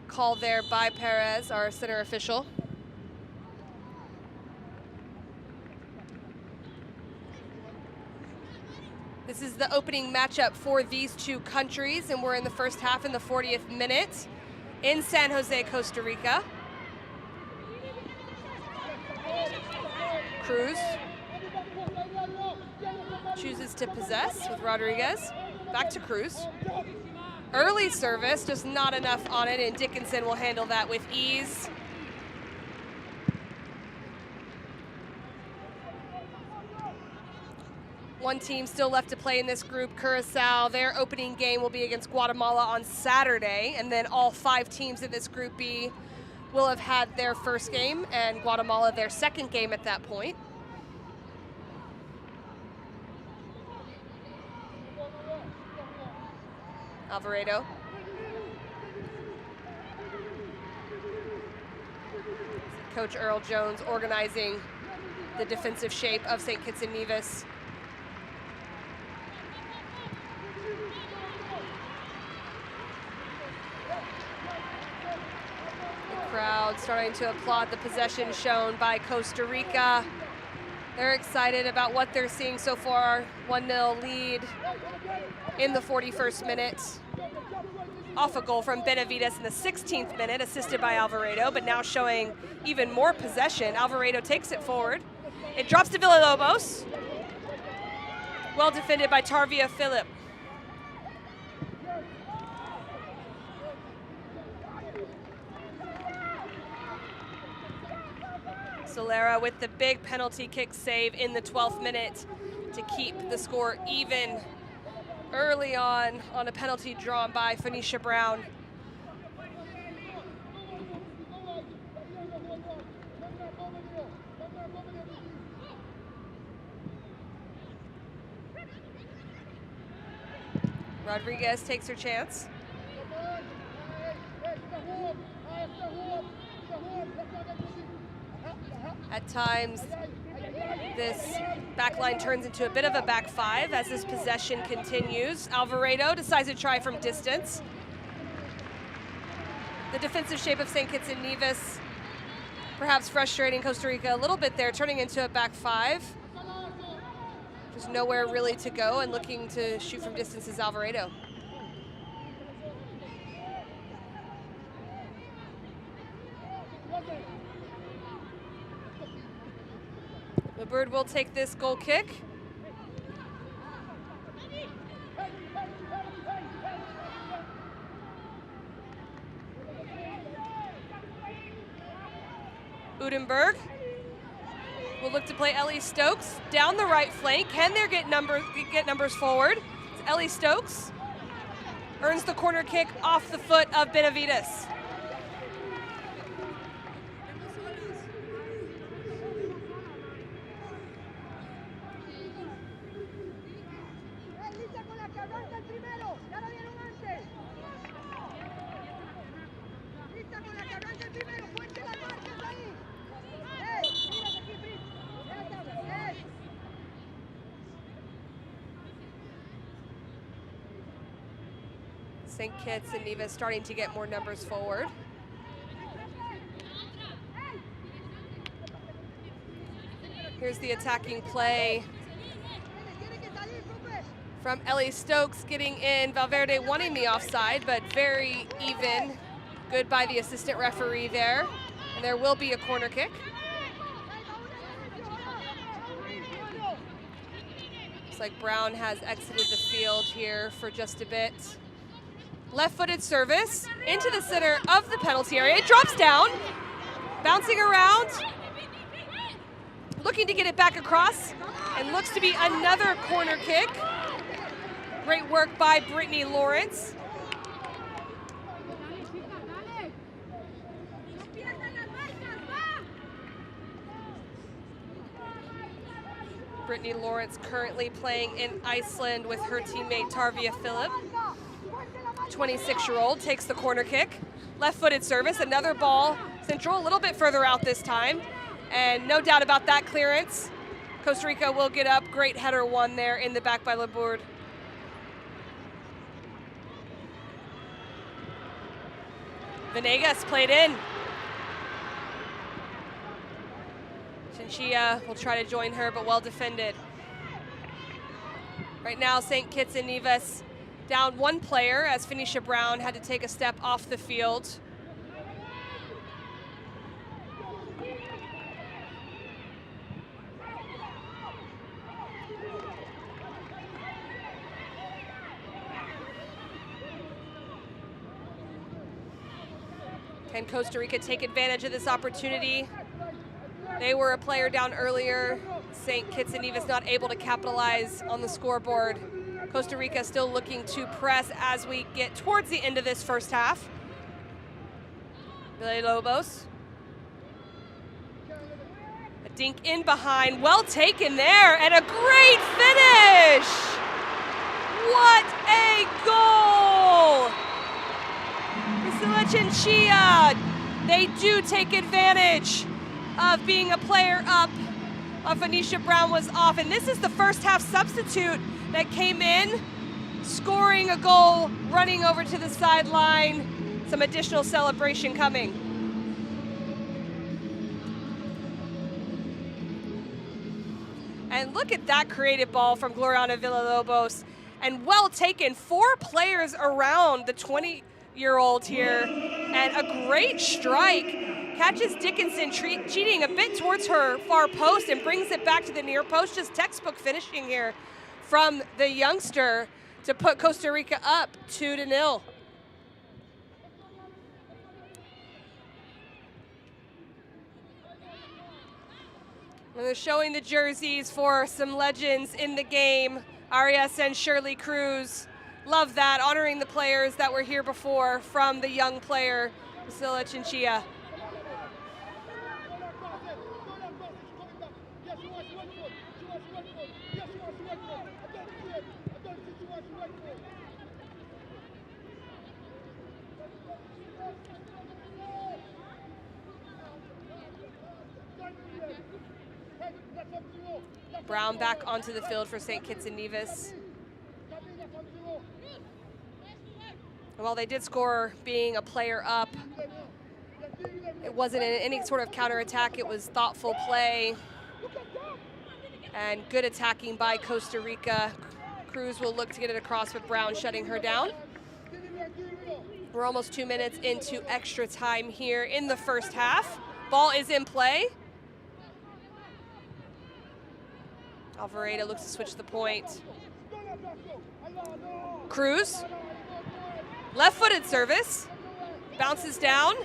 call there by Perez, our center official. This is the opening matchup for these two countries, and we're in the first half in the 40th minute in San Jose, Costa Rica. Cruz chooses to possess with Rodriguez. Back to Cruz. Early service, just not enough on it, and Dickinson will handle that with ease. One team still left to play in this group, Curacao. Their opening game will be against Guatemala on Saturday, and then all 5 teams in this Group B will have had their first game, and Guatemala their second game at that point. Alvarado. Coach Earl Jones organizing the defensive shape of St. Kitts and Nevis. Crowd starting to applaud the possession shown by Costa Rica. They're excited about what they're seeing so far. 1-0 lead in the 41st minute. Off a goal from Benavides in the 16th minute, assisted by Alvarado, but now showing even more possession. Alvarado takes it forward. It drops to Villalobos. Well defended by Tarvia Phillip. Solera with the big penalty kick save in the 12th minute to keep the score even early on a penalty drawn by Phoenicia Brown. Rodriguez takes her chance. At times, this back line turns into a bit of a back five as this possession continues. Alvarado decides to try from distance. The defensive shape of St. Kitts and Nevis perhaps frustrating Costa Rica a little bit there, turning into a back five. There's nowhere really to go, and looking to shoot from distance is Alvarado. The Bird will take this goal kick. Udenberg will look to play Ellie Stokes down the right flank. Can they get numbers forward? It's Ellie Stokes earns the corner kick off the foot of Benavides. St. Kitts and Nevis starting to get more numbers forward. Here's the attacking play from Ellie Stokes getting in. Valverde wanting the offside, but very even. Good by the assistant referee there. And there will be a corner kick. Looks like Brown has exited the field here for just a bit. Left-footed service into the center of the penalty area. It drops down, bouncing around, looking to get it back across, and looks to be another corner kick. Great work by Brittany Lawrence. Brittany Lawrence currently playing in Iceland with her teammate Tarvia Phillip. 26-year-old takes the corner kick. Left-footed service, another ball central, a little bit further out this time. And no doubt about that clearance. Costa Rica will get up. Great header one there in the back by Labourd. Venegas played in. Chinchilla will try to join her, but well defended. Right now, St. Kitts and Nevis down one player as Phoenicia Brown had to take a step off the field. Can Costa Rica take advantage of this opportunity? They were a player down earlier. St. Kitts and Nevis not able to capitalize on the scoreboard. Costa Rica still looking to press as we get towards the end of this first half. Villalobos. A dink in behind, well taken there, and a great finish! What a goal! Priscilla Chinchilla, they do take advantage of being a player up. Phoenicia Brown was off, and this is the first half substitute that came in, scoring a goal, running over to the sideline. Some additional celebration coming. And look at that creative ball from Gloriana Villalobos. And well taken, 4 players around the 20-year-old here, and a great strike. Catches Dickinson cheating a bit towards her far post and brings it back to the near post. Just textbook finishing here from the youngster to put Costa Rica up 2-0. And they're showing the jerseys for some legends in the game. Arias and Shirley Cruz. Love that, honoring the players that were here before from the young player, Priscilla Chinchilla. Brown back onto the field for St. Kitts and Nevis. And while they did score being a player up, it wasn't any sort of counterattack. It was thoughtful play and good attacking by Costa Rica. Cruz will look to get it across with Brown shutting her down. We're almost 2 minutes into extra time here in the first half. Ball is in play. Alvarado looks to switch the point. Cruz, left-footed service, bounces down.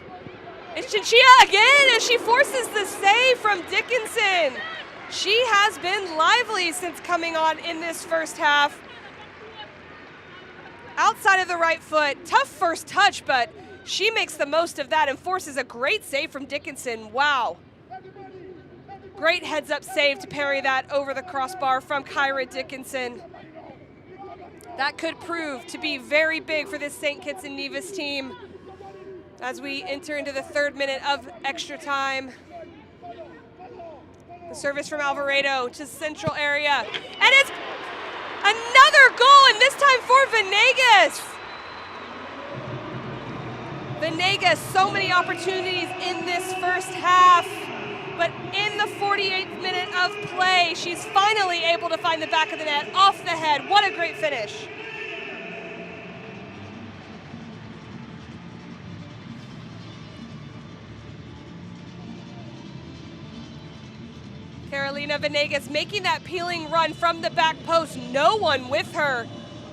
It's Chinchilla again, and she forces the save from Dickinson. She has been lively since coming on in this first half. Outside of the right foot, tough first touch, but she makes the most of that and forces a great save from Dickinson. Wow. Great heads-up save to parry that over the crossbar from Kyra Dickinson. That could prove to be very big for this St. Kitts and Nevis team as we enter into the 3rd minute of extra time. The service from Alvarado to central area. And it's another goal, and this time for Venegas. Venegas, so many opportunities in this first half. But in the 48th minute of play, she's finally able to find the back of the net off the head. What a great finish. Carolina Venegas making that peeling run from the back post. No one with her.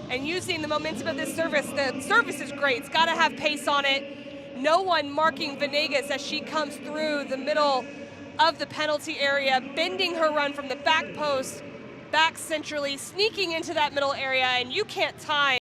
And using the momentum of this service. The service is great. It's got to have pace on it. No one marking Venegas as she comes through the middle of the penalty area, bending her run from the back post, back centrally, sneaking into that middle area, and you can't time.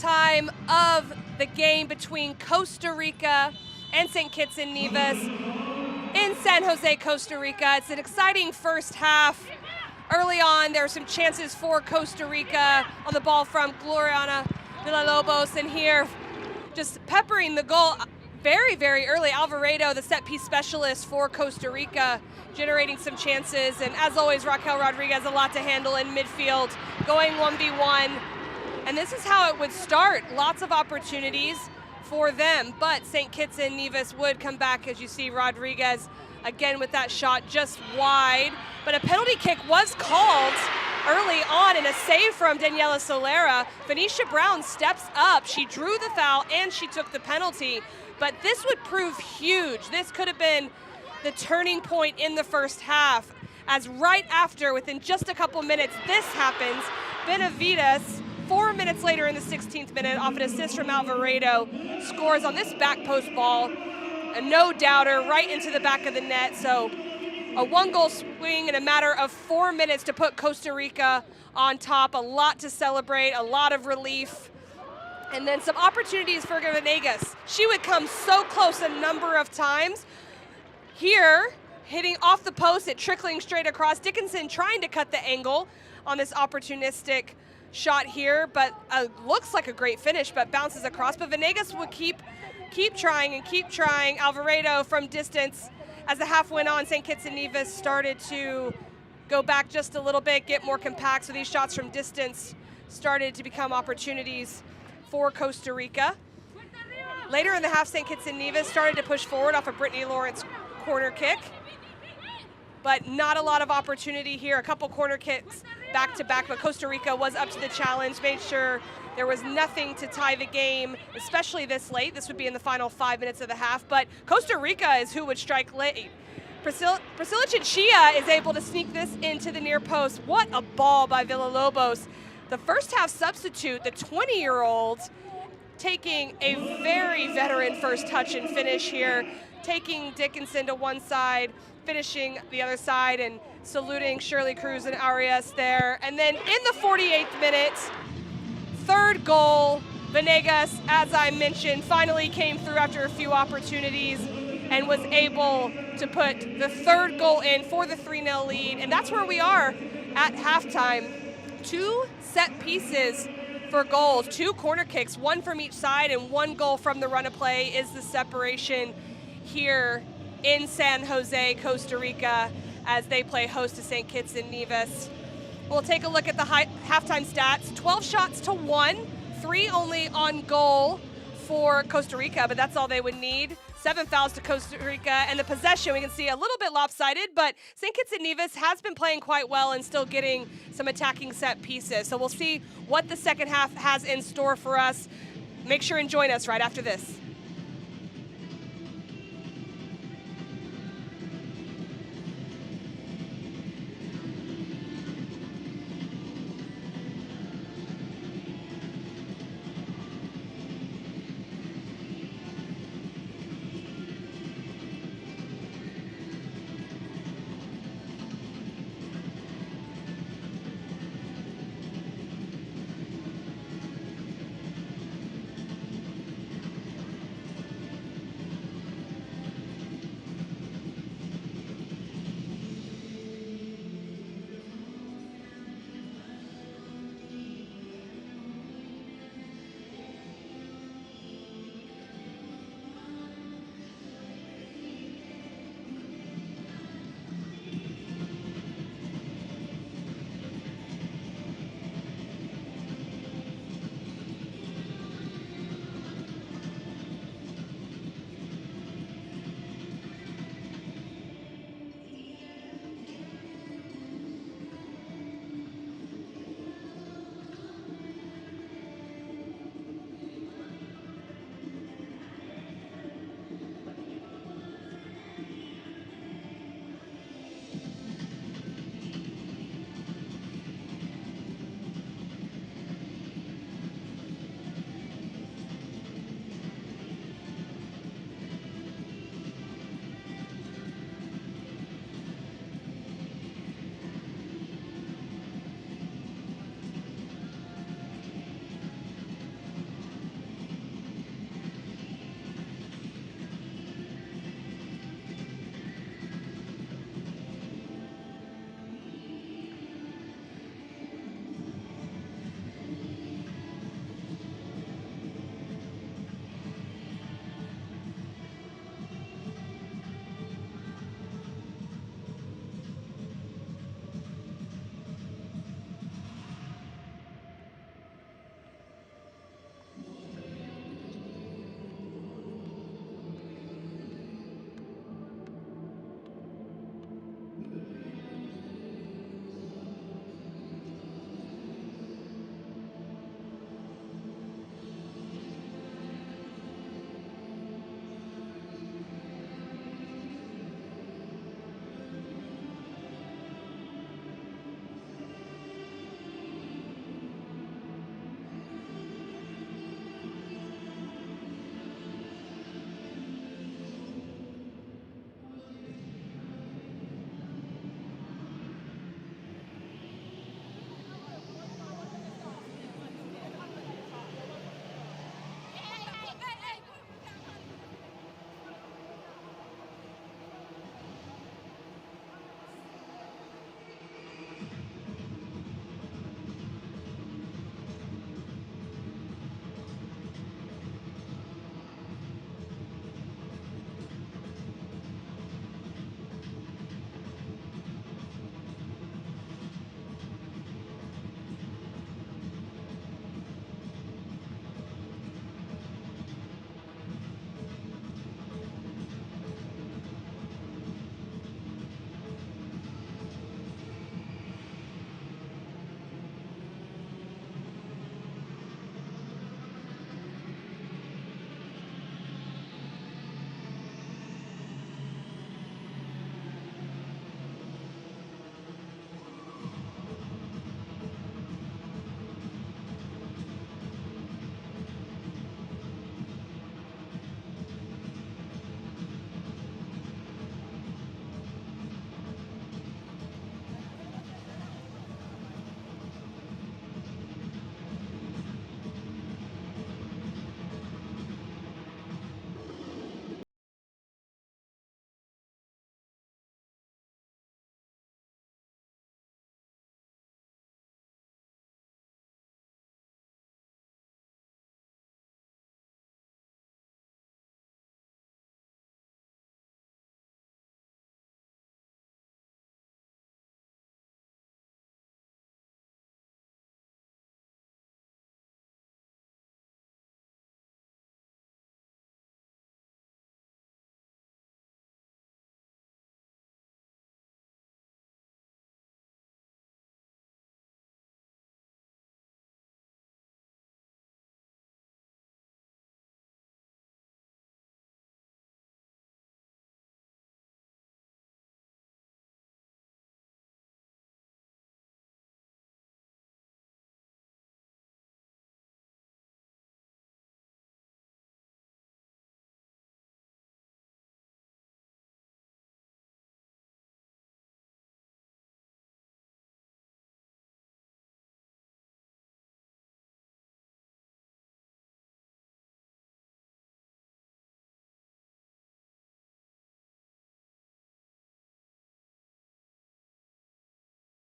halftime of the game between Costa Rica and St. Kitts and Nevis in San Jose, Costa Rica. It's an exciting first half. Early on, there were some chances for Costa Rica on the ball from Gloriana Villalobos, and here just peppering the goal very, very early. Alvarado, the set piece specialist for Costa Rica, generating some chances. And as always, Raquel Rodriguez, a lot to handle in midfield, going 1v1. And this is how it would start. Lots of opportunities for them, but St. Kitts and Nevis would come back, as you see Rodriguez again with that shot just wide. But a penalty kick was called early on, and a save from Daniela Solera. Venetia Brown steps up. She drew the foul and she took the penalty. But this would prove huge. This could have been the turning point in the first half, as right after, within just a couple minutes, this happens. Benavides, 4 minutes later in the 16th minute, off an assist from Alvarado, scores on this back post ball. A no-doubter right into the back of the net. So a one-goal swing in a matter of 4 minutes to put Costa Rica on top. A lot to celebrate, a lot of relief. And then some opportunities for Venegas. She would come so close a number of times. Here, hitting off the post, it trickling straight across. Dickinson trying to cut the angle on this opportunistic shot here, but looks like a great finish, but bounces across. But Venegas would keep trying and keep trying. Alvarado from distance. As the half went on, St. Kitts and Nevis started to go back just a little bit, get more compact, so these shots from distance started to become opportunities for Costa Rica. Later in the half, St. Kitts and Nevis started to push forward off a Brittany Lawrence corner kick, but not a lot of opportunity here. A couple corner kicks back to back, but Costa Rica was up to the challenge, made sure there was nothing to tie the game, especially this late. This would be in the final 5 minutes of the half, but Costa Rica is who would strike late. Priscilla Chinchilla is able to sneak this into the near post. What a ball by Villalobos. The first half substitute, the 20-year-old, taking a very veteran first touch and finish here, taking Dickinson to one side, finishing the other side, and saluting Shirley Cruz and Arias there. And then in the 48th minute, third goal, Venegas, as I mentioned, finally came through after a few opportunities and was able to put the third goal in for the 3-0 lead. And that's where we are at halftime. 2 set pieces for goals, 2 corner kicks, 1 from each side, and 1 goal from the run of play is the separation here in San Jose, Costa Rica, as they play host to St. Kitts and Nevis. We'll take a look at the halftime stats. 12 shots to 1, 3 only on goal for Costa Rica, but that's all they would need. 7 fouls to Costa Rica, and the possession we can see a little bit lopsided, but St. Kitts and Nevis has been playing quite well and still getting some attacking set pieces. So we'll see what the second half has in store for us. Make sure and join us right after this.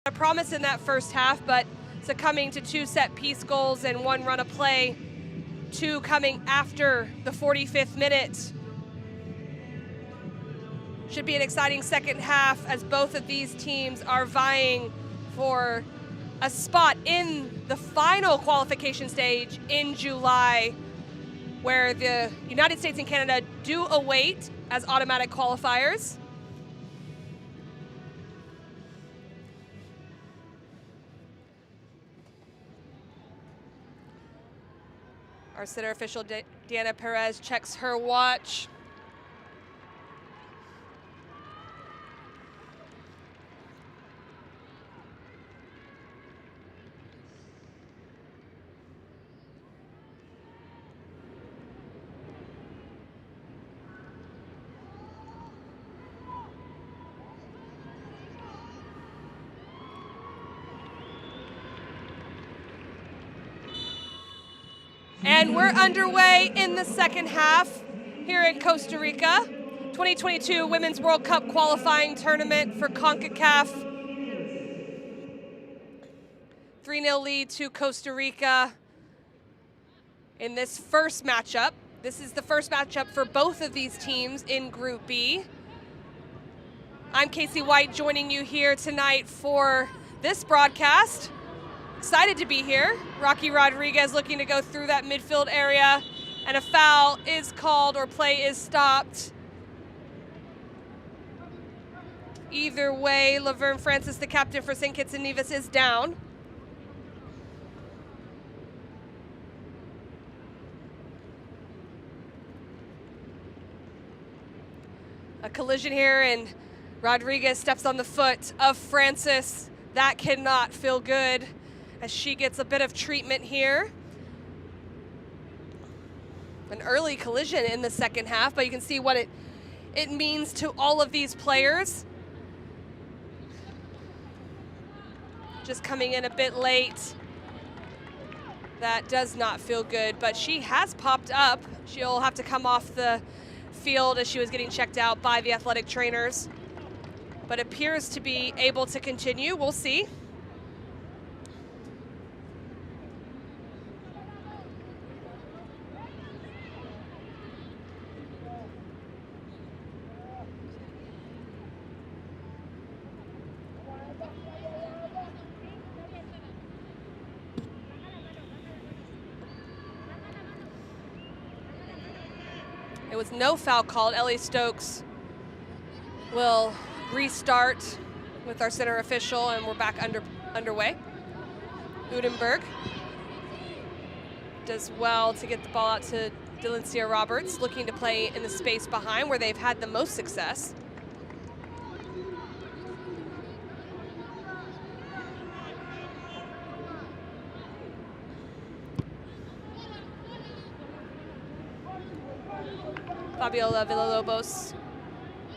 I promised in that first half, but succumbing to 2 set-piece goals and 1 run of play, 2 coming after the 45th minute. Should be an exciting second half as both of these teams are vying for a spot in the final qualification stage in July, where the United States and Canada do await as automatic qualifiers. Our center official, Deanna Perez, checks her watch. And we're underway in the second half here in Costa Rica. 2022 Women's World Cup qualifying tournament for Concacaf. 3-0 lead to Costa Rica in this first matchup. This is the first matchup for both of these teams in Group B. I'm Casey White, joining you here tonight for this broadcast. Excited to be here. Rocky Rodriguez looking to go through that midfield area, and a foul is called, or play is stopped. Either way, Laverne Francis, the captain for St. Kitts and Nevis, is down. A collision here, and Rodriguez steps on the foot of Francis. That cannot feel good, as she gets a bit of treatment here. An early collision in the second half, but you can see what it means to all of these players. Just coming in a bit late. That does not feel good, but she has popped up. She'll have to come off the field as she was getting checked out by the athletic trainers, but appears to be able to continue. We'll see. It was no foul called. Ellie Stokes will restart with our center official, and we're back underway. Udenberg does well to get the ball out to Delencia Roberts, looking to play in the space behind where they've had the most success. Fabiola Villalobos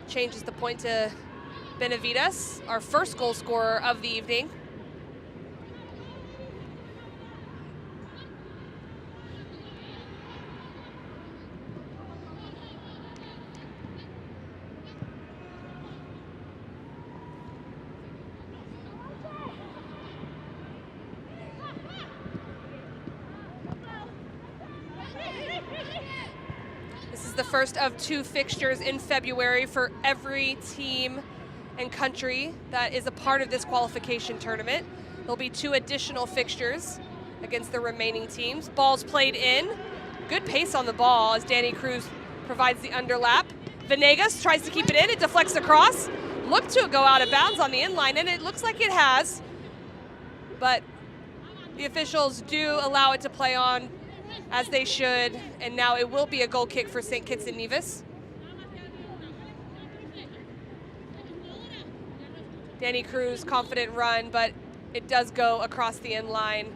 changes the point to Benavides, our first goal scorer of the evening. The first of 2 fixtures in February for every team and country that is a part of this qualification tournament. There'll be 2 additional fixtures against the remaining teams. Ball's played in. Good pace on the ball as Danny Cruz provides the underlap. Venegas tries to keep it in. It deflects across. Looked to go out of bounds on the inline, and it looks like it has. But the officials do allow it to play on, as they should, and now it will be a goal kick for St. Kitts and Nevis. Danny Cruz, confident run, but it does go across the end line.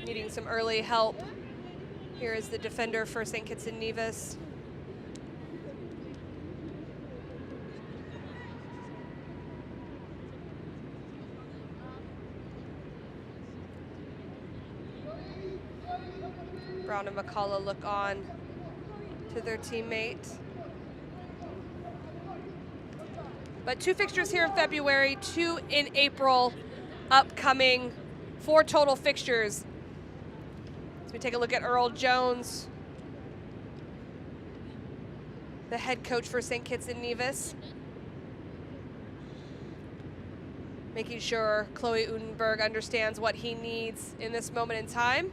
Needing some early help. Here is the defender for St. Kitts and Nevis. Brown and McCullough look on to their teammate. But 2 fixtures here in February, 2 in April, upcoming, 4 total fixtures. So we take a look at Earl Jones, the head coach for St. Kitts and Nevis, making sure Chloe Udenberg understands what he needs in this moment in time.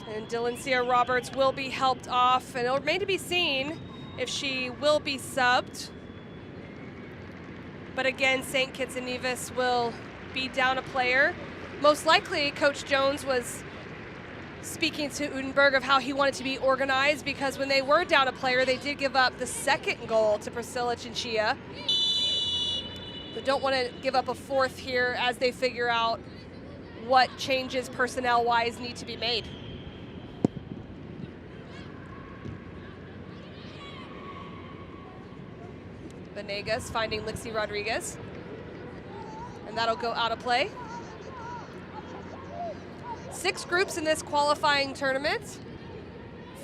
And Dylan Roberts will be helped off, and it remains to be seen if she will be subbed. But again, St. Kitts and Nevis will be down a player. Most likely, Coach Jones was speaking to Udenberg of how he wanted to be organized, because when they were down a player, they did give up the second goal to Priscilla Chinchilla. So don't want to give up a fourth here as they figure out what changes personnel-wise need to be made. Venegas finding Lixie Rodriguez, and that'll go out of play. 6 groups in this qualifying tournament,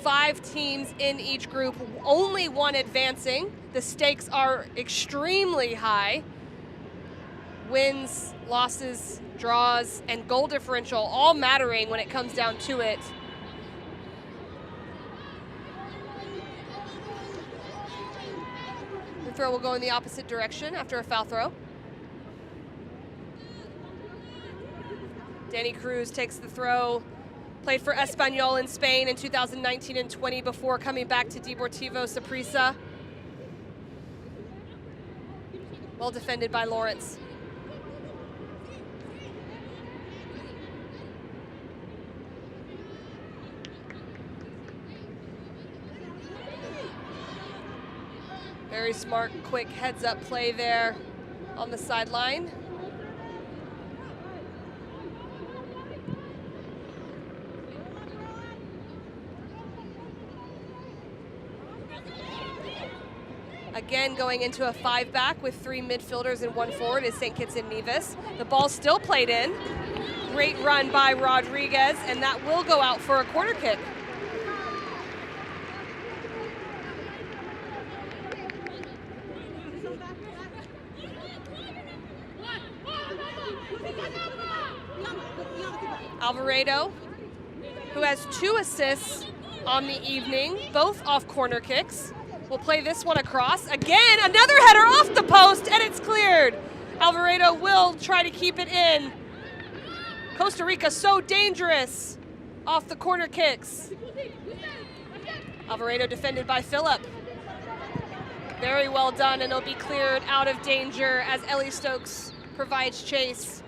5 teams in each group, only 1 advancing. The stakes are extremely high. Wins, losses, draws, and goal differential all mattering when it comes down to it. Throw will go in the opposite direction after a foul throw. Danny Cruz takes the throw. Played for Espanyol in Spain in 2019 and 20 before coming back to Deportivo Saprissa. Well defended by Lawrence. Very smart, quick heads-up play there on the sideline. Again, going into a 5-back with 3 midfielders and 1 forward is St. Kitts and Nevis. The ball still played in. Great run by Rodriguez, and that will go out for a corner kick. Alvarado, who has 2 assists on the evening, both off corner kicks, will play this one across. Again, another header off the post, and it's cleared. Alvarado will try to keep it in. Costa Rica so dangerous off the corner kicks. Alvarado defended by Phillip. Very well done, and it'll be cleared out of danger as Ellie Stokes provides chase.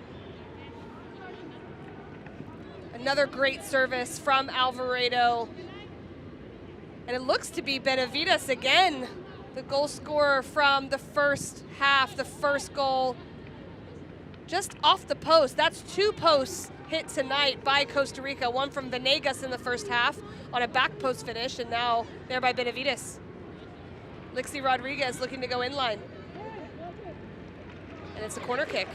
Another great service from Alvarado. And it looks to be Benavides again, the goal scorer from the first half, the first goal, just off the post. That's 2 posts hit tonight by Costa Rica, one from Venegas in the first half on a back post finish, and now there by Benavides. Lixie Rodriguez looking to go inline. And it's a corner kick.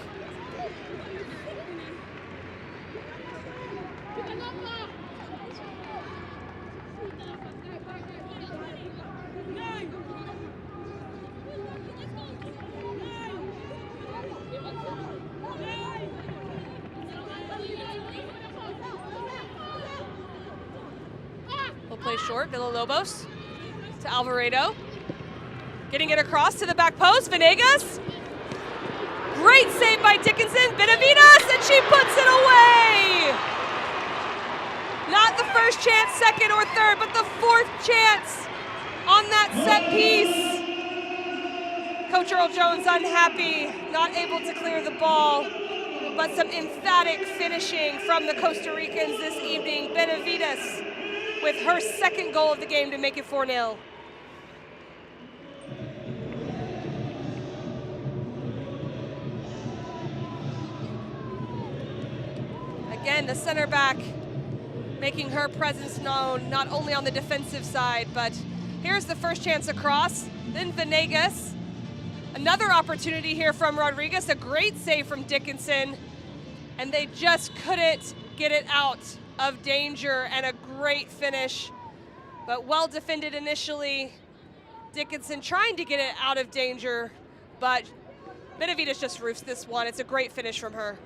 We'll play short, Villalobos to Alvarado. Getting it across to the back post, Venegas. Great save by Dickinson, Benavides, and she puts it away. Not the first chance, second or third, but the 4th chance on that set piece. Coach Earl Jones unhappy, not able to clear the ball, but some emphatic finishing from the Costa Ricans this evening. Benavides with her 2nd goal of the game to make it 4-0. again, the center back making her presence known not only on the defensive side, but here's the first chance across. Then Venegas. Another opportunity here from Rodriguez, a great save from Dickinson, and they just couldn't get it out of danger, and a great finish, but well defended initially. Dickinson trying to get it out of danger, but Benavides just roofs this one. It's a great finish from her.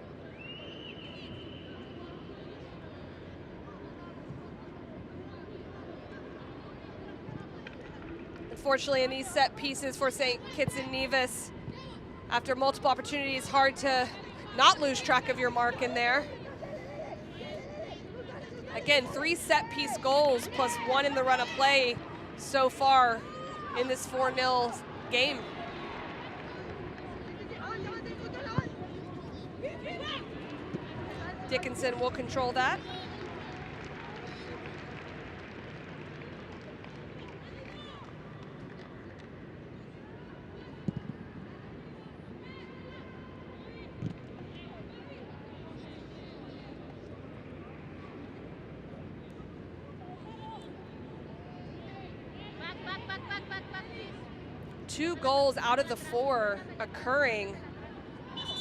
Unfortunately, in these set pieces for St. Kitts and Nevis, after multiple opportunities, hard to not lose track of your mark in there. Again, 3 set piece goals plus 1 in the run of play so far in this 4-0 game. Dickinson will control that. Two goals out of the 4 occurring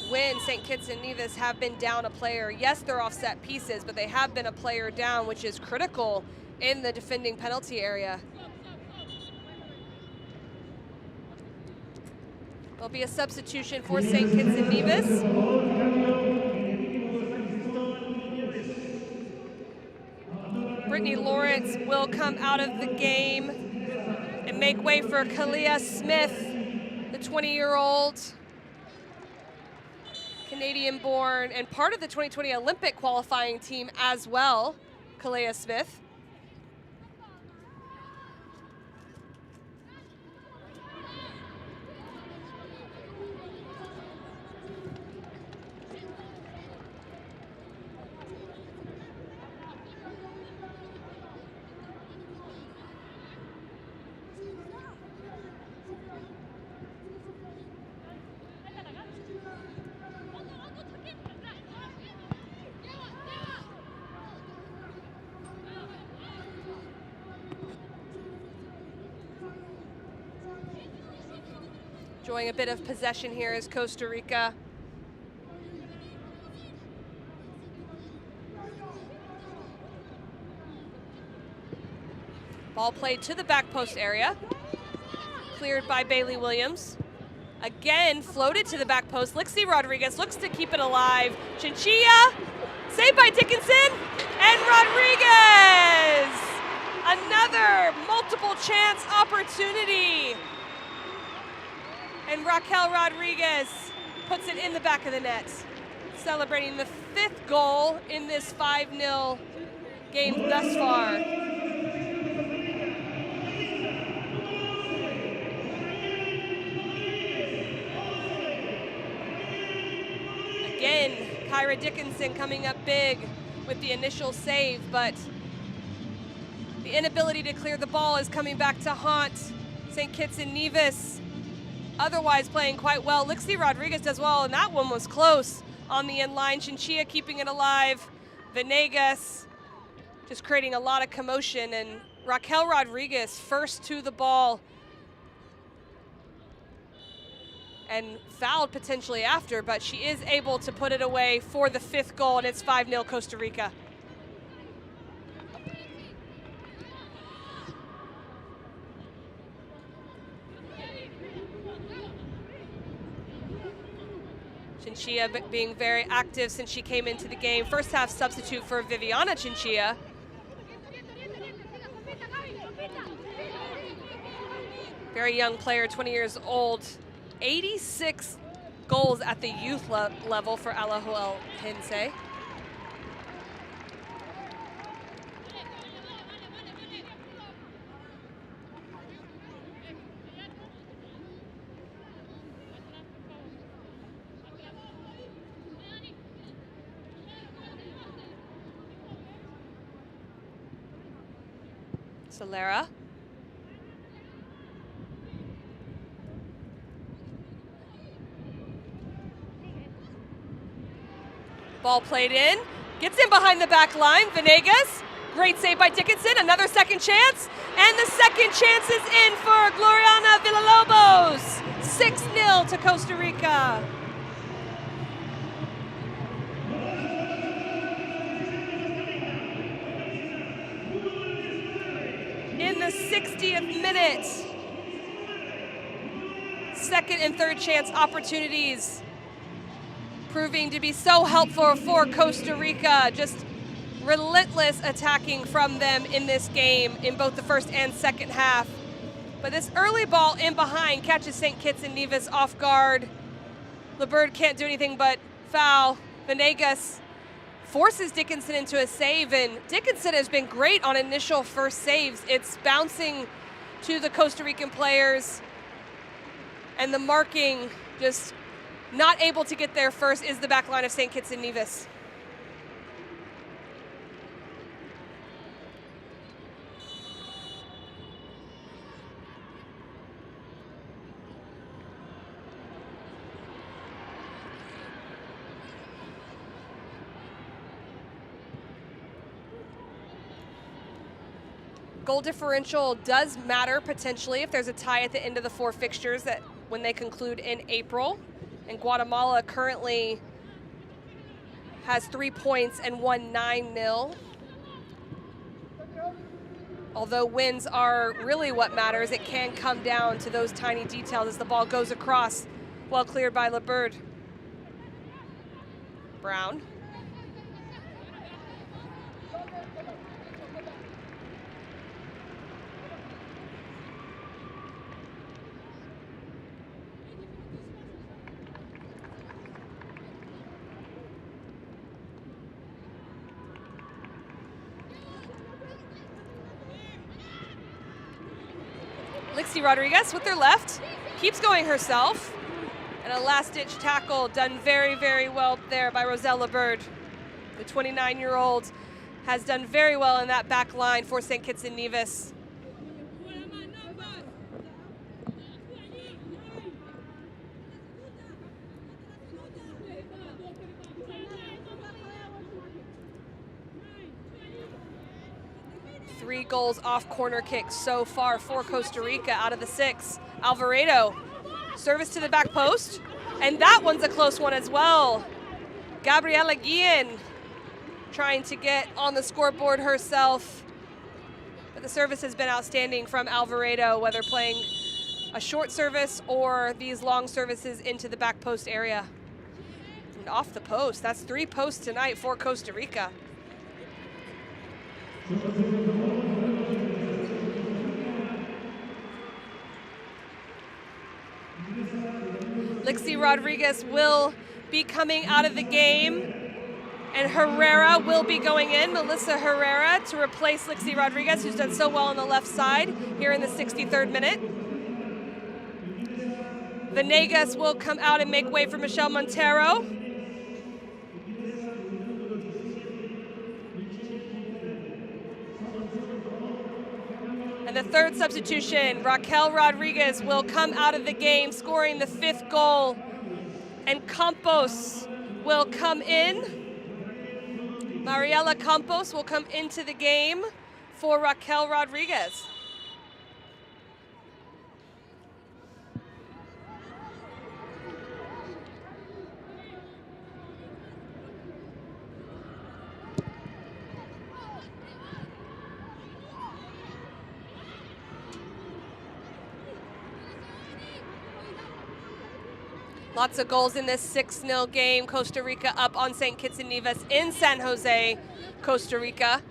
when St. Kitts and Nevis have been down a player. Yes, they're offset pieces, but they have been a player down, which is critical in the defending penalty area. There'll be a substitution for St. Kitts and Nevis. Brittany Lawrence will come out of the game and make way for Kalia Smith, the 20-year-old Canadian-born and part of the 2020 Olympic qualifying team as well, Kalia Smith. Enjoying a bit of possession here is Costa Rica. Ball played to the back post area. Cleared by Bailey Williams. Again, floated to the back post. Lixie Rodriguez looks to keep it alive. Chinchilla, saved by Dickinson, and Rodriguez! Another multiple chance opportunity. And Raquel Rodriguez puts it in the back of the net, celebrating the 5th goal in this 5-0 game thus far. Again, Kyra Dickinson coming up big with the initial save, but the inability to clear the ball is coming back to haunt St. Kitts and Nevis. Otherwise playing quite well. Lixie Rodriguez does well, and that one was close on the end line. Chinchilla keeping it alive. Venegas just creating a lot of commotion, and Raquel Rodriguez first to the ball and fouled potentially after, but she is able to put it away for the 5th goal, and it's 5-0 Costa Rica. Chinchilla being very active since she came into the game. First half substitute for Viviana Chinchilla. Very young player, 20 years old. 86 goals at the youth level for Alajuelense. Solera. Ball played in. Gets in behind the back line. Venegas, great save by Dickinson. Another second chance. And the second chance is in for Gloriana Villalobos. 6-0 to Costa Rica. In the 60th minute. Second and third chance opportunities proving to be so helpful for Costa Rica. Just relentless attacking from them in this game in both the first and second half. But this early ball in behind catches St. Kitts and Nevis off guard. LeBird can't do anything but foul. Venegas forces Dickinson into a save, and Dickinson has been great on initial first saves. It's bouncing to the Costa Rican players, and the marking just not able to get there first is the back line of St. Kitts and Nevis. Goal differential does matter potentially if there's a tie at the end of the 4 fixtures that when they conclude in April. And Guatemala currently has 3 points and won 9-0. Although wins are really what matters, it can come down to those tiny details as the ball goes across, well cleared by LeBird. Brown. Lixie Rodriguez with her left, keeps going herself. And a last-ditch tackle done very, very well there by Roselle LeBird. The 29-year-old has done very well in that back line for St. Kitts and Nevis. Three goals off corner kicks so far for Costa Rica out of the 6. Alvarado, service to the back post, and that one's a close one as well. Gabriela Guillen trying to get on the scoreboard herself, but the service has been outstanding from Alvarado, whether playing a short service or these long services into the back post area. And off the post, that's 3 posts tonight for Costa Rica. Lixie Rodriguez will be coming out of the game, and Herrera will be going in. Melissa Herrera to replace Lixie Rodriguez, who's done so well on the left side here in the 63rd minute. Venegas will come out and make way for Michelle Montero. And the third substitution, Raquel Rodriguez, will come out of the game, scoring the 5th goal. And Campos will come in. Mariela Campos will come into the game for Raquel Rodriguez. Lots of goals in this 6-0 game. Costa Rica up on St. Kitts and Nevis in San Jose, Costa Rica.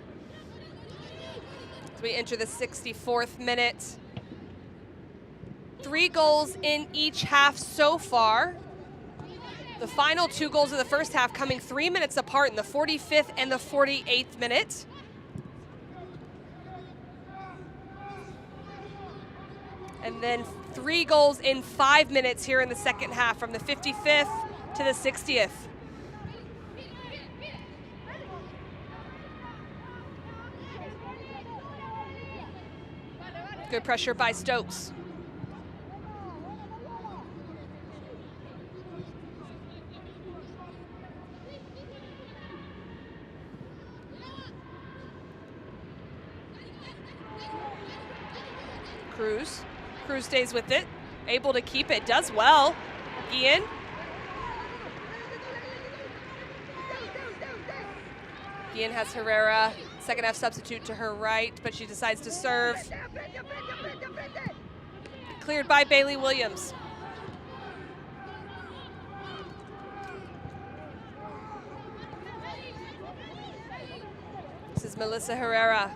As we enter the 64th minute. 3 goals in each half so far. The final 2 goals of the first half coming 3 minutes apart in the 45th and the 48th minute. And then 3 goals in 5 minutes here in the second half, from the 55th to the 60th. Good pressure by Stokes. Cruz. Cruz stays with it, able to keep it, does well. Guillen. Guillen has Herrera, second half substitute to her right, but she decides to serve. Cleared by Bailey Williams. This is Melissa Herrera.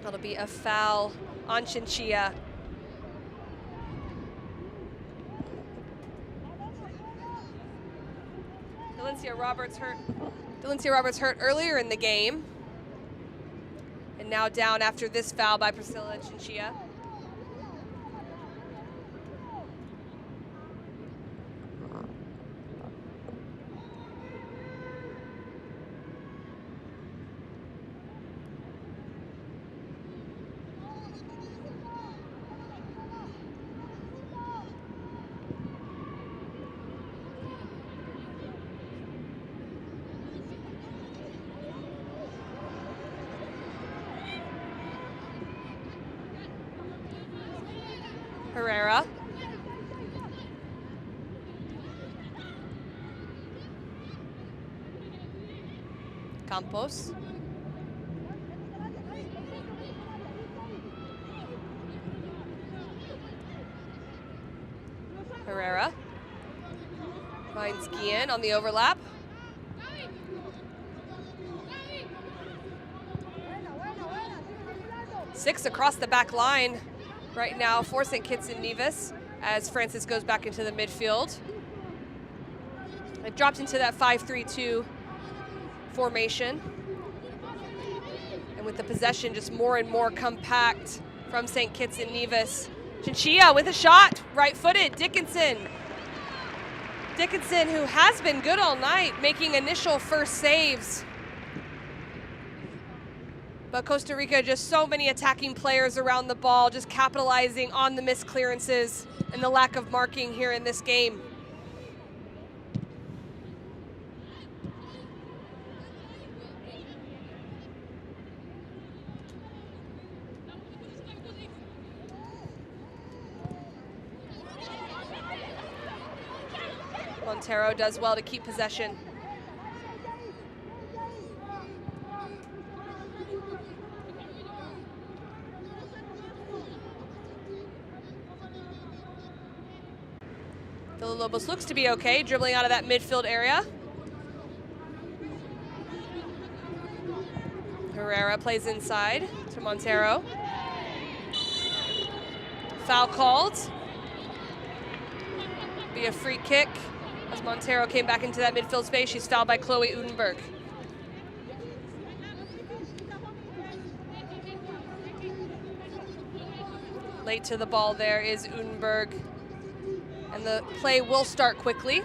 That'll be a foul on Chinchilla. Delencia Roberts hurt earlier in the game. And now down after this foul by Priscilla Chinchilla. Herrera. Campos. Herrera. Finds Guillen on the overlap. Six across the back line right now for St. Kitts and Nevis as Francis goes back into the midfield. It dropped into that 5-3-2 formation. And with the possession just more and more compact from St. Kitts and Nevis. Chinchilla with a shot, right-footed, Dickinson. Dickinson, who has been good all night, making initial first saves. But Costa Rica, just so many attacking players around the ball, just capitalizing on the missed clearances and the lack of marking here in this game. Montero does well to keep possession. Villalobos looks to be okay, dribbling out of that midfield area. Herrera plays inside to Montero. Foul called. Be a free kick as Montero came back into that midfield space. She's fouled by Chloe Udenberg. Late to the ball there is Udenberg. And the play will start quickly.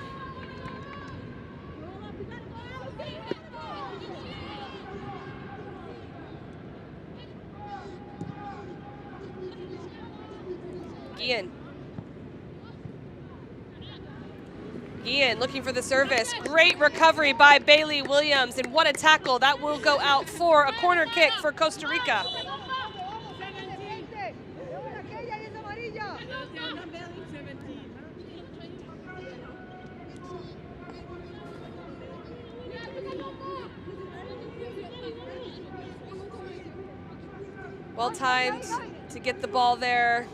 Guillen. Guillen looking for the service. Great recovery by Bailey Williams, and what a tackle. That will go out for a corner kick for Costa Rica. Well timed to get the ball there.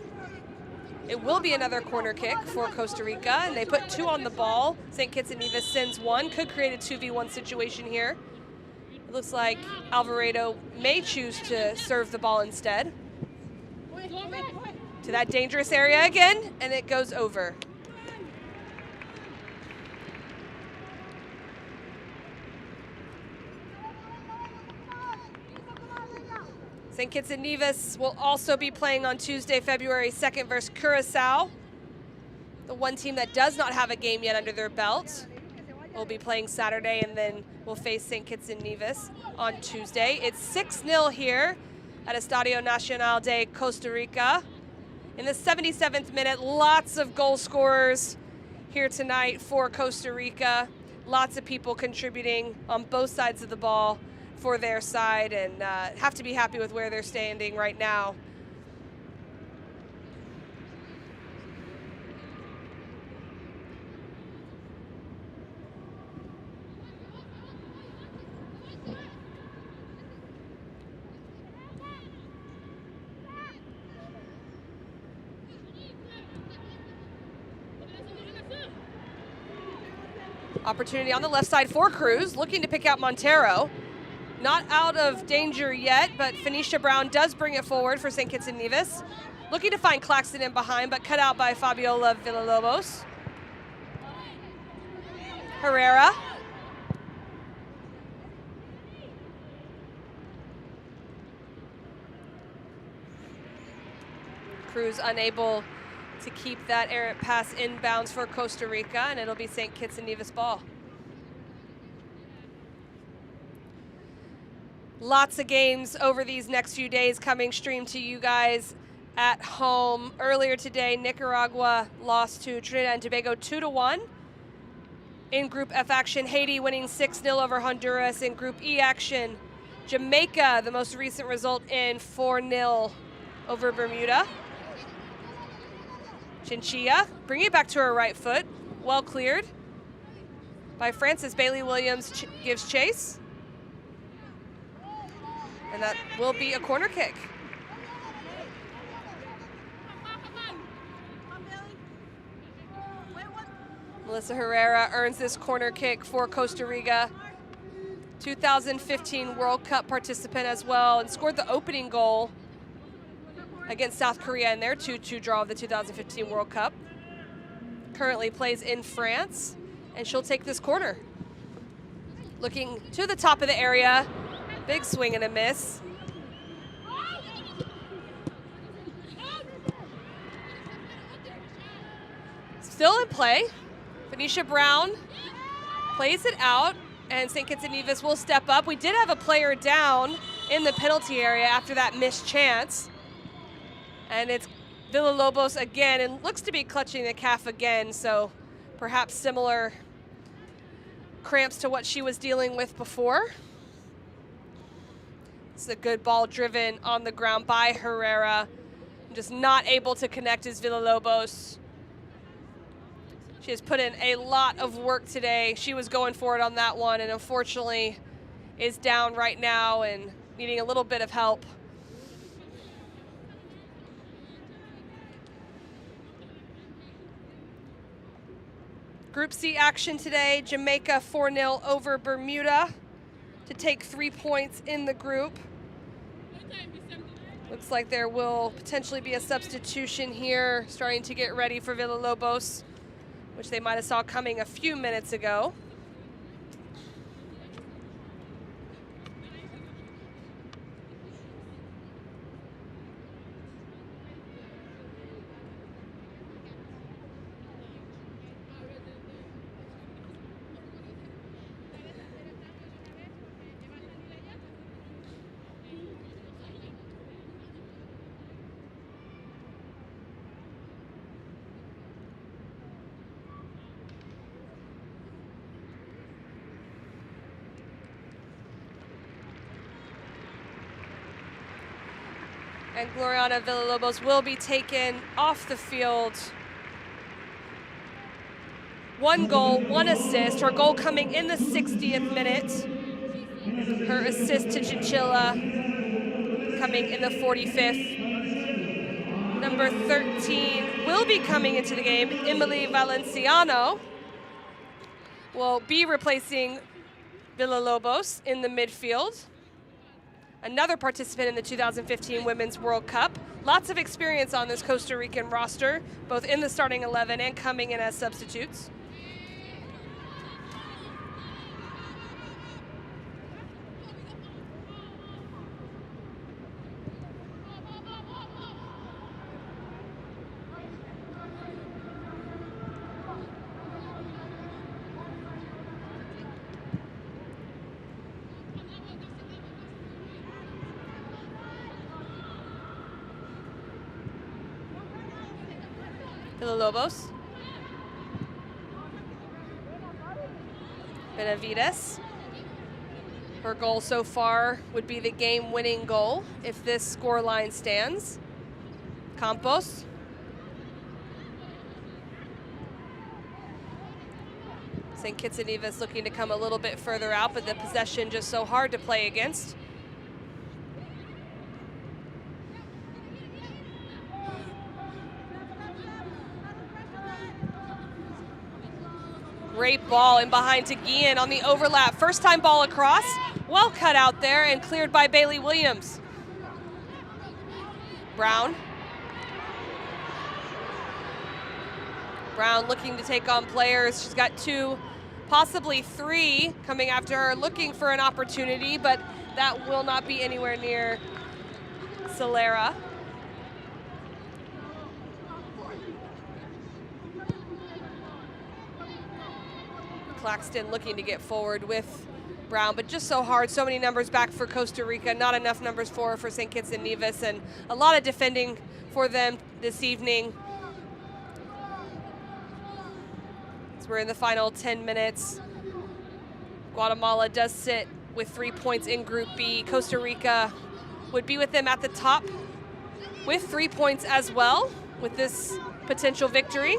It will be another corner kick for Costa Rica, and they put two on the ball. St. Kitts and Nevis sends one, could create a 2v1 situation here. It looks like Alvarado may choose to serve the ball instead. To that dangerous area again, and it goes over. St. Kitts and Nevis will also be playing on Tuesday, February 2nd versus Curacao. The one team that does not have a game yet under their belt will be playing Saturday, and then will face St. Kitts and Nevis on Tuesday. It's 6-0 here at Estadio Nacional de Costa Rica in the 77th minute. Lots of goal scorers here tonight for Costa Rica. Lots of people contributing on both sides of the ball for their side, and have to be happy with where they're standing right now. Opportunity on the left side for Cruz, looking to pick out Montero. Not out of danger yet, but Phoenicia Brown does bring it forward for St. Kitts and Nevis. Looking to find Claxton in behind, but cut out by Fabiola Villalobos. Herrera. Cruz unable to keep that errant pass inbounds for Costa Rica, and it'll be St. Kitts and Nevis ball. Lots of games over these next few days coming streamed to you guys at home. Earlier today, Nicaragua lost to Trinidad and Tobago 2-1. In Group F action, Haiti winning 6-0 over Honduras. In Group E action, Jamaica, the most recent result, in 4-0 over Bermuda. Chinchilla, bringing it back to her right foot. Well cleared by Francis. Bailey Williams gives chase. And that will be a corner kick. Melissa Herrera earns this corner kick for Costa Rica. 2015 World Cup participant as well, and scored the opening goal against South Korea in their 2-2 draw of the 2015 World Cup. Currently plays in France, and she'll take this corner. Looking to the top of the area, big swing and a miss. Still in play. Phoenicia Brown plays it out, and St. Kitts and Nevis will step up. We did have a player down in the penalty area after that missed chance. And it's Villalobos again, and looks to be clutching the calf again, so perhaps similar cramps to what she was dealing with before. It's a good ball driven on the ground by Herrera. Just not able to connect as Villalobos. She has put in a lot of work today. She was going for it on that one, and unfortunately is down right now and needing a little bit of help. Group C action today, Jamaica 4-0 over Bermuda to take 3 points in the group. Looks like there will potentially be a substitution here, starting to get ready for Villalobos, which they might have saw coming a few minutes ago. And Gloriana Villalobos will be taken off the field. 1 goal, 1 assist. Her goal coming in the 60th minute. Her assist to Chinchilla coming in the 45th. Number 13 will be coming into the game. Emily Valenciano will be replacing Villalobos in the midfield. Another participant in the 2015 Women's World Cup. Lots of experience on this Costa Rican roster, both in the starting 11 and coming in as substitutes. Villalobos. Benavides. Her goal so far would be the game-winning goal if this scoreline stands. Campos. St. Kitts and Nevis looking to come a little bit further out, but the possession just so hard to play against. Great ball in behind to Guillen on the overlap. First time ball across. Well cut out there and cleared by Bailey Williams. Brown. Brown looking to take on players. She's got 2, possibly 3 coming after her, looking for an opportunity, but that will not be anywhere near Solera. Claxton looking to get forward with Brown, but just so hard. So many numbers back for Costa Rica, not enough numbers for St. Kitts and Nevis, and a lot of defending for them this evening. So we're in the final 10 minutes. Guatemala does sit with 3 points in Group B. Costa Rica would be with them at the top with 3 points as well with this potential victory.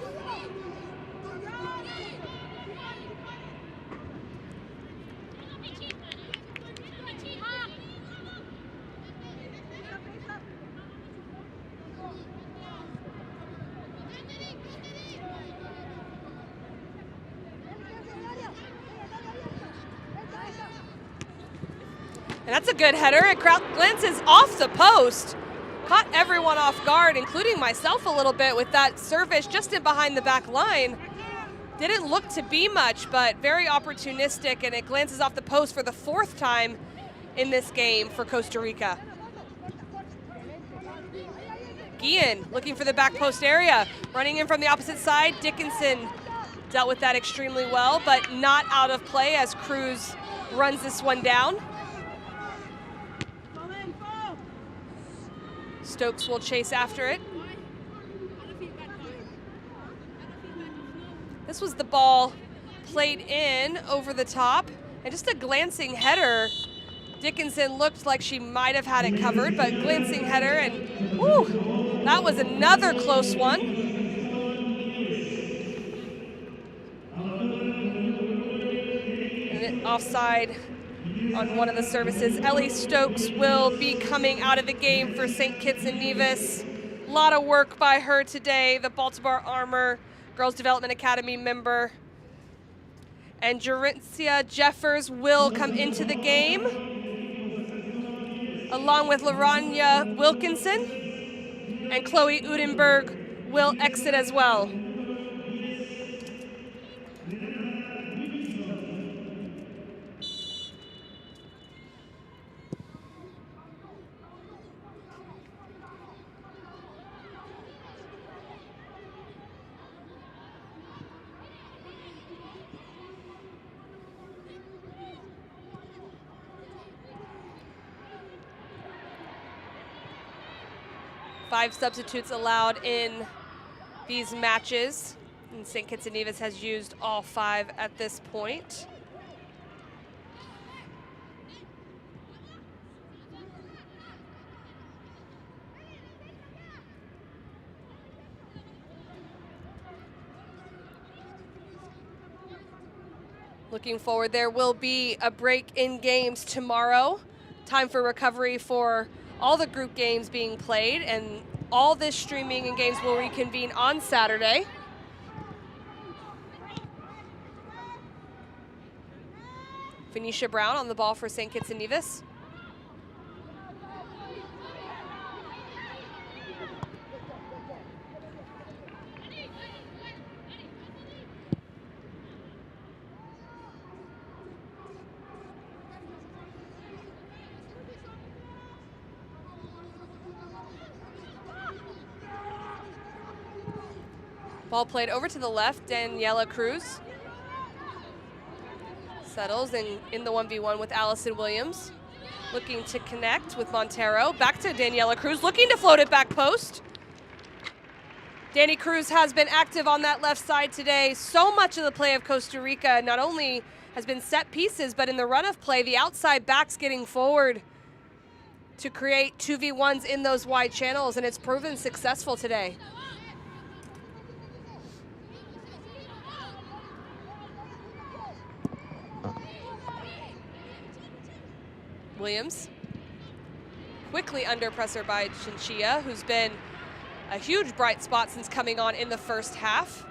And that's a good header. It glances off the post. Caught everyone off guard, including myself a little bit with that service just in behind the back line. Didn't look to be much, but very opportunistic, and it glances off the post for the 4th time in this game for Costa Rica. Guillen looking for the back post area. Running in from the opposite side. Dickinson dealt with that extremely well, but not out of play as Cruz runs this one down. Stokes will chase after it. This was the ball played in over the top, and just a glancing header. Dickinson looked like she might have had it covered, but glancing header, and whew, that was another close one. And it offside on one of the services. Ellie Stokes will be coming out of the game for St. Kitts and Nevis. A lot of work by her today, the Baltimore Armor Girls Development Academy member. And Jarincia Jeffers will come into the game, along with Laranya Wilkinson, and Chloe Udenberg will exit as well. Five substitutes allowed in these matches, and St. Kitts and Nevis has used all 5 at this point. Looking forward, there will be a break in games tomorrow. Time for recovery for all the group games being played, and all this streaming and games will reconvene on Saturday. Phoenicia Brown on the ball for St. Kitts and Nevis. Ball played over to the left, Daniela Cruz settles in the 1v1 with Allison Williams. Looking to connect with Montero. Back to Daniela Cruz, looking to float it back post. Danny Cruz has been active on that left side today. So much of the play of Costa Rica not only has been set pieces, but in the run of play, the outside backs getting forward to create 2v1s in those wide channels, and it's proven successful today. Williams, quickly under pressure by Chinchilla, who's been a huge bright spot since coming on in the first half.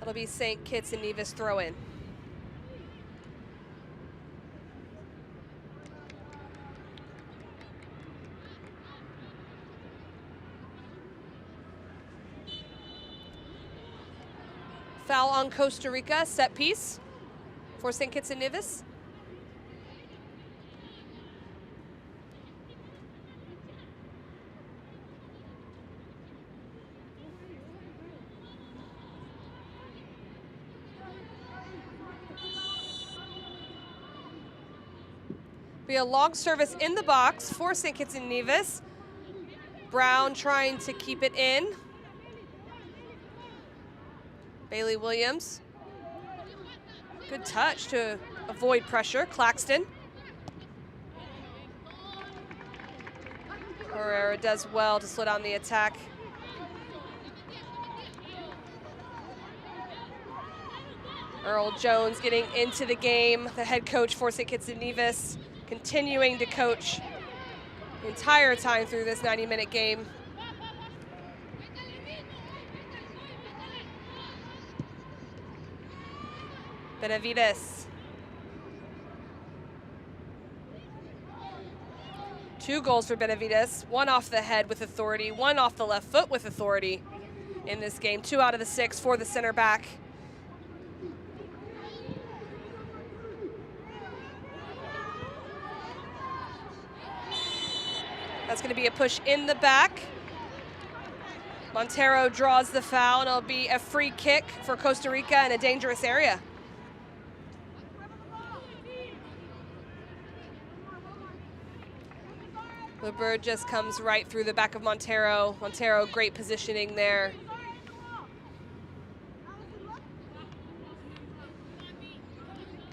That'll be St. Kitts and Nevis throw in. Foul on Costa Rica, set piece for St. Kitts and Nevis. Be a long service in the box for St. Kitts and Nevis. Brown trying to keep it in. Bailey Williams. Good touch to avoid pressure. Claxton. Herrera does well to slow down the attack. Earl Jones getting into the game, the head coach for St. Kitts and Nevis, continuing to coach the entire time through this 90-minute game. Benavides. 2 goals for Benavides, 1 off the head with authority, 1 off the left foot with authority in this game. 2 out of the 6 for the center back. That's going to be a push in the back. Montero draws the foul, and it'll be a free kick for Costa Rica in a dangerous area. The bird just comes right through the back of Montero. Montero, great positioning there.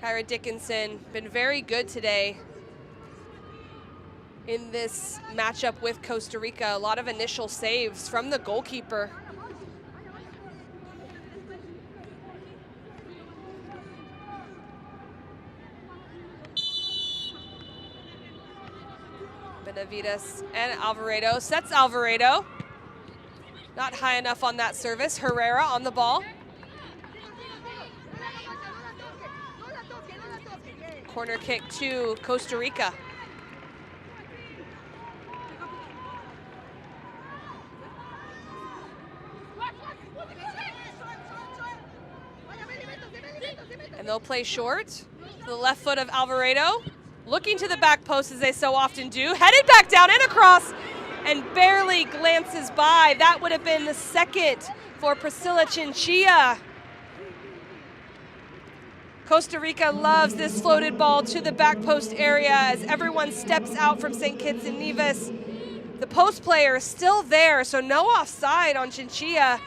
Kyra Dickinson, been very good today in this matchup with Costa Rica. A lot of initial saves from the goalkeeper. Benavides and Alvarado, sets Alvarado. Not high enough on that service. Herrera on the ball. Corner kick to Costa Rica. And they'll play short to the left foot of Alvarado. Looking to the back post as they so often do. Headed back down and across and barely glances by. That would have been the second for Priscilla Chinchilla. Costa Rica loves this floated ball to the back post area as everyone steps out from St. Kitts and Nevis. The post player is still there, so no offside on Chinchilla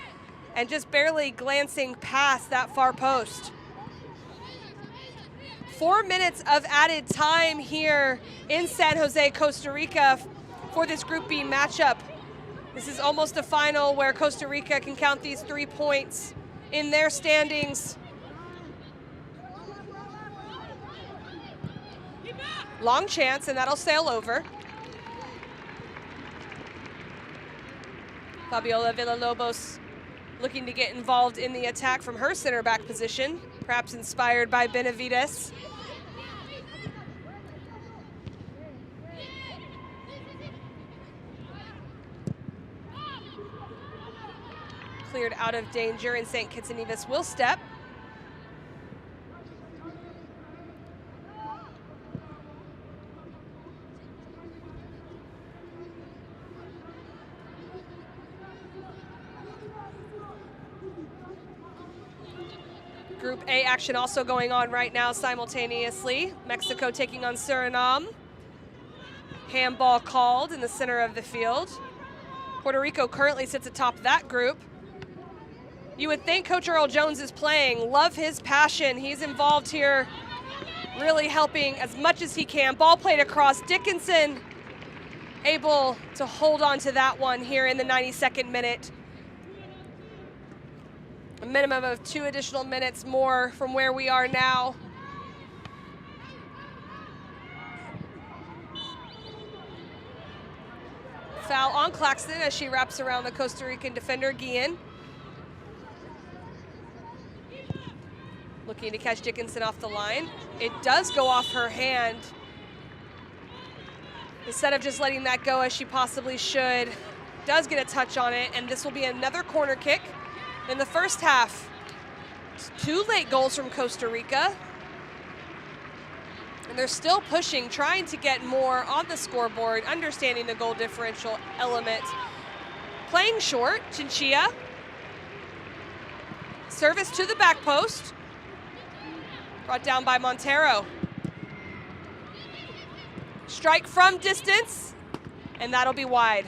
and just barely glancing past that far post. 4 minutes of added time here in San Jose, Costa Rica for this Group B matchup. This is almost a final where Costa Rica can count these 3 points in their standings. Long chance, and that'll sail over. Fabiola Villalobos looking to get involved in the attack from her center back position, perhaps inspired by Benavides. Cleared out of danger, and St. Kitts and Nevis will step. Group A action also going on right now simultaneously. Mexico taking on Suriname. Handball called in the center of the field. Puerto Rico currently sits atop that group. You would think Coach Earl Jones is playing. Love his passion. He's involved here, really helping as much as he can. Ball played across. Dickinson able to hold on to that one here in the 92nd minute. A minimum of 2 additional minutes more from where we are now. Foul on Claxton as she wraps around the Costa Rican defender, Guillen. Looking to catch Dickinson off the line. It does go off her hand. Instead of just letting that go as she possibly should, does get a touch on it, and this will be another corner kick in the first half. 2 late goals from Costa Rica. And they're still pushing, trying to get more on the scoreboard, understanding the goal differential element. Playing short, Chinchilla. Service to the back post. Brought down by Montero. Strike from distance, and that'll be wide.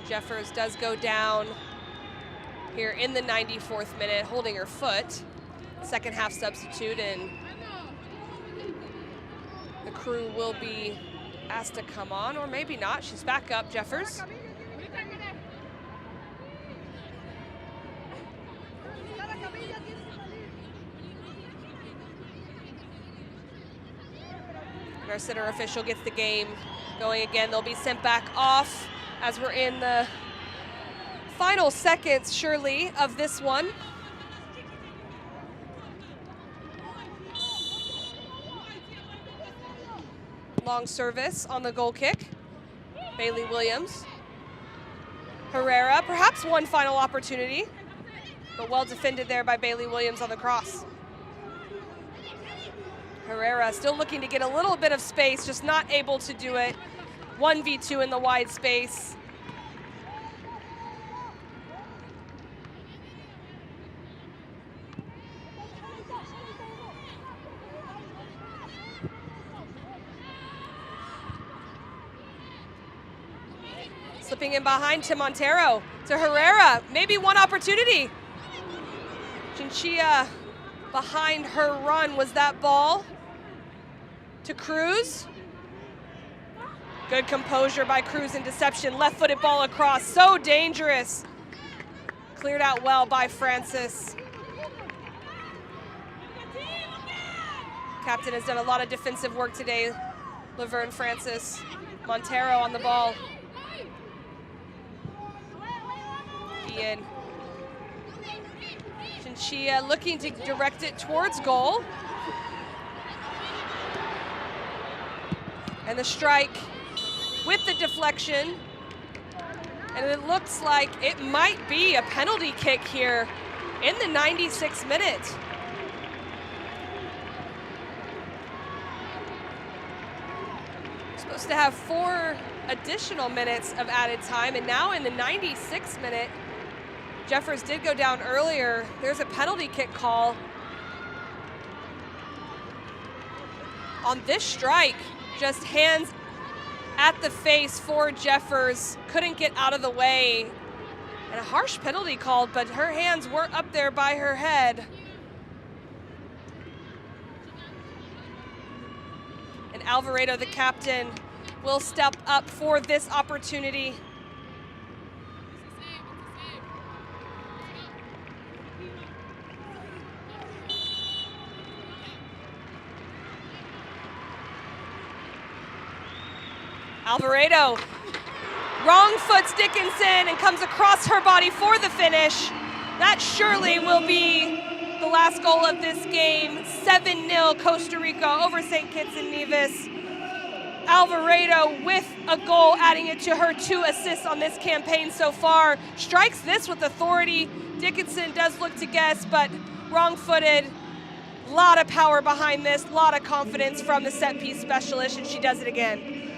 Jeffers does go down here in the 94th minute, holding her foot. Second half substitute, and the crew will be asked to come on, or maybe not. She's back up, Jeffers. And our center official gets the game going again. They'll be sent back off as we're in the final seconds, surely, of this one. Long service on the goal kick. Bailey Williams. Herrera, perhaps one final opportunity, but well defended there by Bailey Williams on the cross. Herrera still looking to get a little bit of space, just not able to do it. 1v2 in the wide space. Slipping in behind to Montero, to Herrera, maybe one opportunity. Chinchilla behind her run. Was that ball to Cruz? Good composure by Cruz in deception. Left-footed ball across, so dangerous. Cleared out well by Francis. Captain has done a lot of defensive work today, Laverne Francis. Montero on the ball. Ian. Chinchilla looking to direct it towards goal. And the strike with the deflection. And it looks like it might be a penalty kick here in the 96th minute. Supposed to have 4 additional minutes of added time, and now in the 96th minute, Jeffers did go down earlier. There's a penalty kick call on this strike. Just hands at the face for Jeffers. Couldn't get out of the way. And a harsh penalty called, but her hands were up there by her head. And Alvarado, the captain, will step up for this opportunity. Alvarado wrong foots Dickinson and comes across her body for the finish. That surely will be the last last goal of this game. 7-0 Costa Rica over St. Kitts and Nevis. Alvarado with a goal, adding it to her 2 assists on this campaign so far. Strikes this with authority. Dickinson does look to guess, but wrong-footed. A lot of power behind this, a lot of confidence from the set-piece specialist, and she does it again.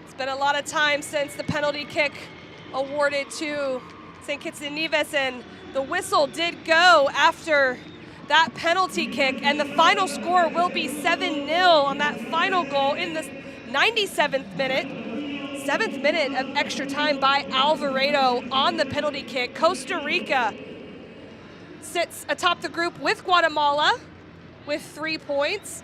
It's been a lot of time since the penalty kick awarded to St. Kitts and Nevis, and the whistle did go after that penalty kick, and the final score will be 7-0 on that final goal in the 97th minute. 7th minute of extra time by Alvarado on the penalty kick. Costa Rica sits atop the group with Guatemala with 3 points,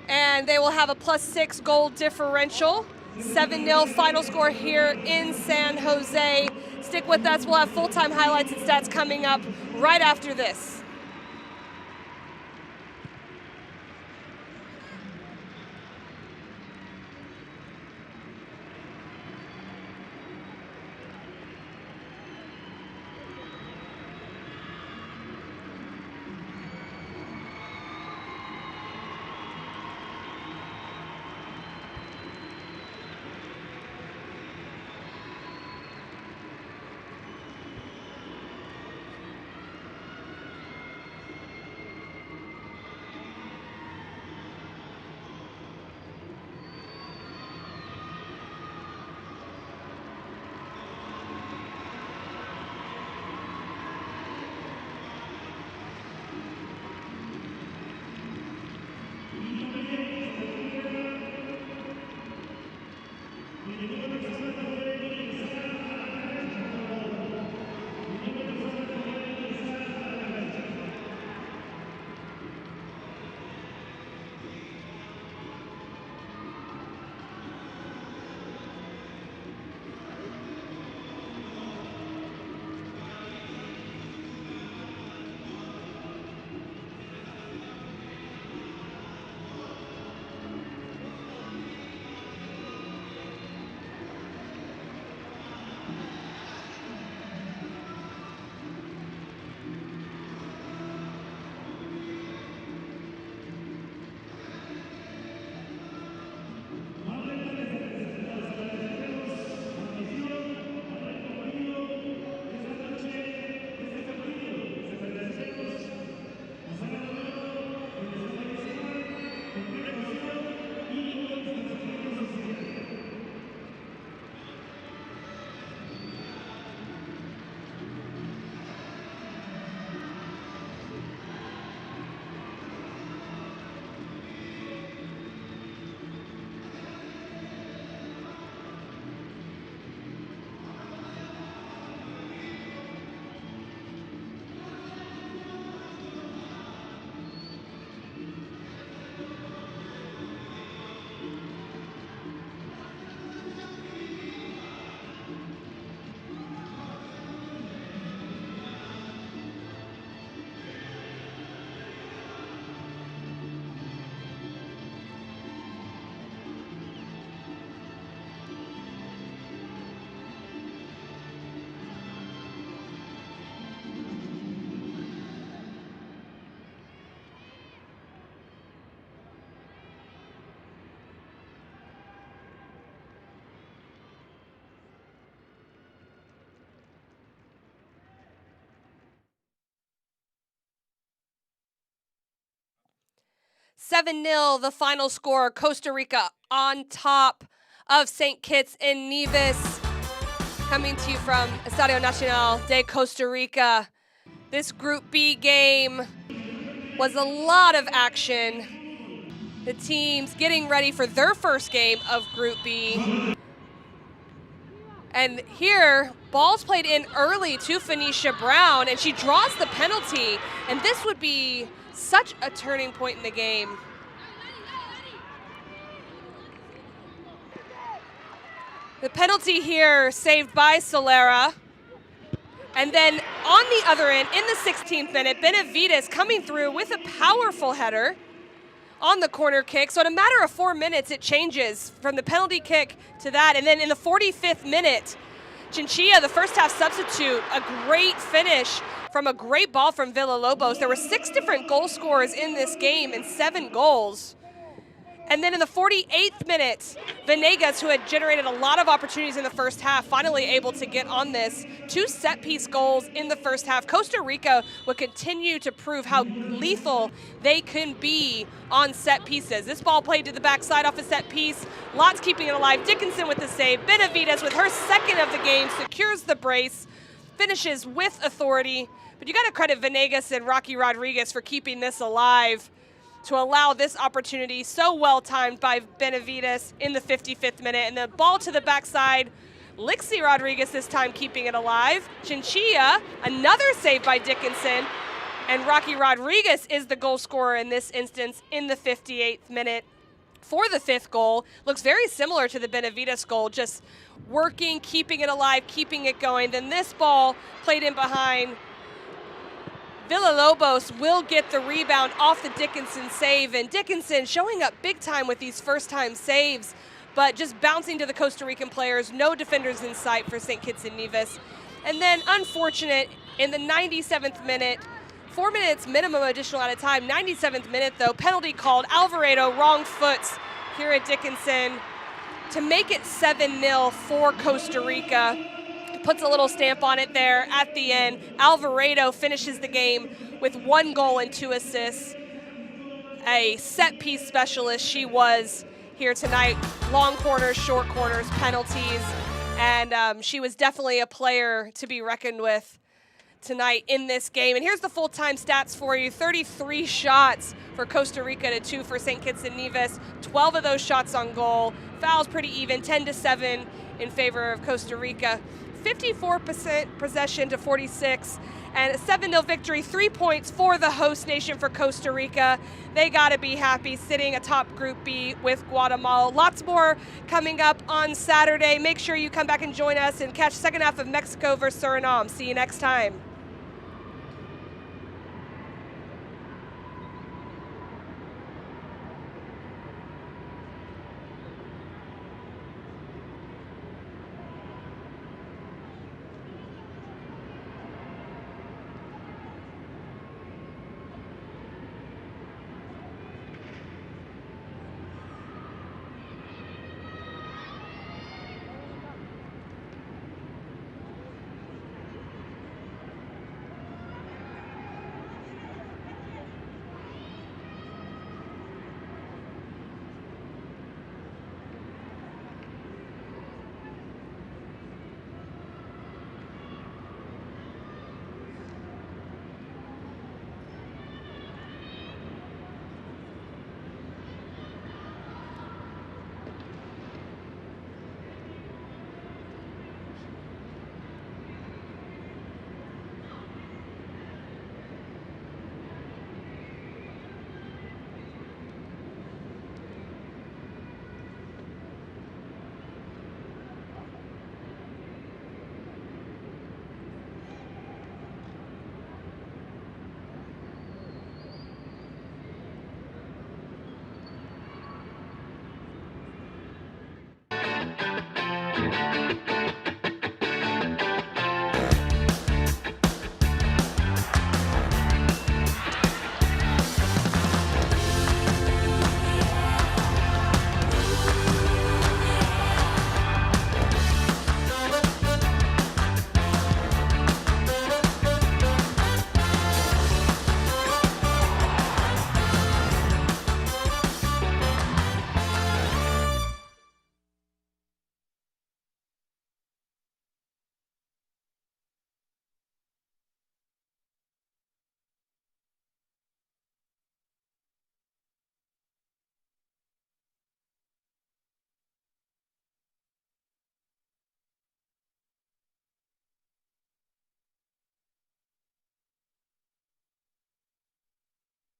and they will have a +6 goal differential. 7-0 final score here in San Jose. Stick with us, we'll have full-time highlights and stats coming up right after this. $7-0, the final score. Costa Rica on top of St. Kitts and Nevis. Coming to you from Estadio Nacional de Costa Rica. This Group B game was a lot of action. The teams getting ready for their first game of Group B. And here, ball's played in early to Phoenicia Brown, and she draws the penalty. And this would be such a turning point in the game. The penalty here saved by Solera. And then on the other end, in the 16th minute, Benavides coming through with a powerful header on the corner kick. So in a matter of 4 minutes, it changes from the penalty kick to that. And then in the 45th minute, Chinchilla, the first half substitute, a great finish from a great ball from Villalobos. There were 6 different goal scorers in this game and 7 goals. And then in the 48th minute, Venegas, who had generated a lot of opportunities in the first half, finally able to get on this. 2 set-piece goals in the first half. Costa Rica would continue to prove how lethal they can be on set pieces. This ball played to the backside off a set piece. Lots keeping it alive. Dickinson with the save. Benavides with her second of the game secures the brace, finishes with authority. But you got to credit Venegas and Rocky Rodriguez for keeping this alive to allow this opportunity, so well timed by Benavides in the 55th minute. And the ball to the backside, Lixie Rodriguez this time keeping it alive. Chinchilla, another save by Dickinson. And Rocky Rodriguez is the goal scorer in this instance in the 58th minute for the 5th goal. Looks very similar to the Benavides goal, just working, keeping it alive, keeping it going. Then this ball played in behind. Villalobos will get the rebound off the Dickinson save, and Dickinson showing up big time with these first-time saves, but just bouncing to the Costa Rican players. No defenders in sight for St. Kitts and Nevis. And then unfortunate in the 97th minute, 4 minutes minimum additional at a time, 97th minute though, penalty called. Alvarado wrong foots here at Dickinson to make it 7-0 for Costa Rica. Puts a little stamp on it there at the end. Alvarado finishes the game with 1 goal and 2 assists. A set-piece specialist she was here tonight. Long corners, short corners, penalties, and she was definitely a player to be reckoned with tonight in this game. And here's the full-time stats for you. 33 shots for Costa Rica to 2 for St. Kitts and Nevis. 12 of those shots on goal. Fouls pretty even, 10-7 in favor of Costa Rica. 54% possession to 46, and a 7-0 victory, 3 points for the host nation for Costa Rica. They gotta be happy sitting atop Group B with Guatemala. Lots more coming up on Saturday. Make sure you come back and join us and catch second half of Mexico versus Suriname. See you next time.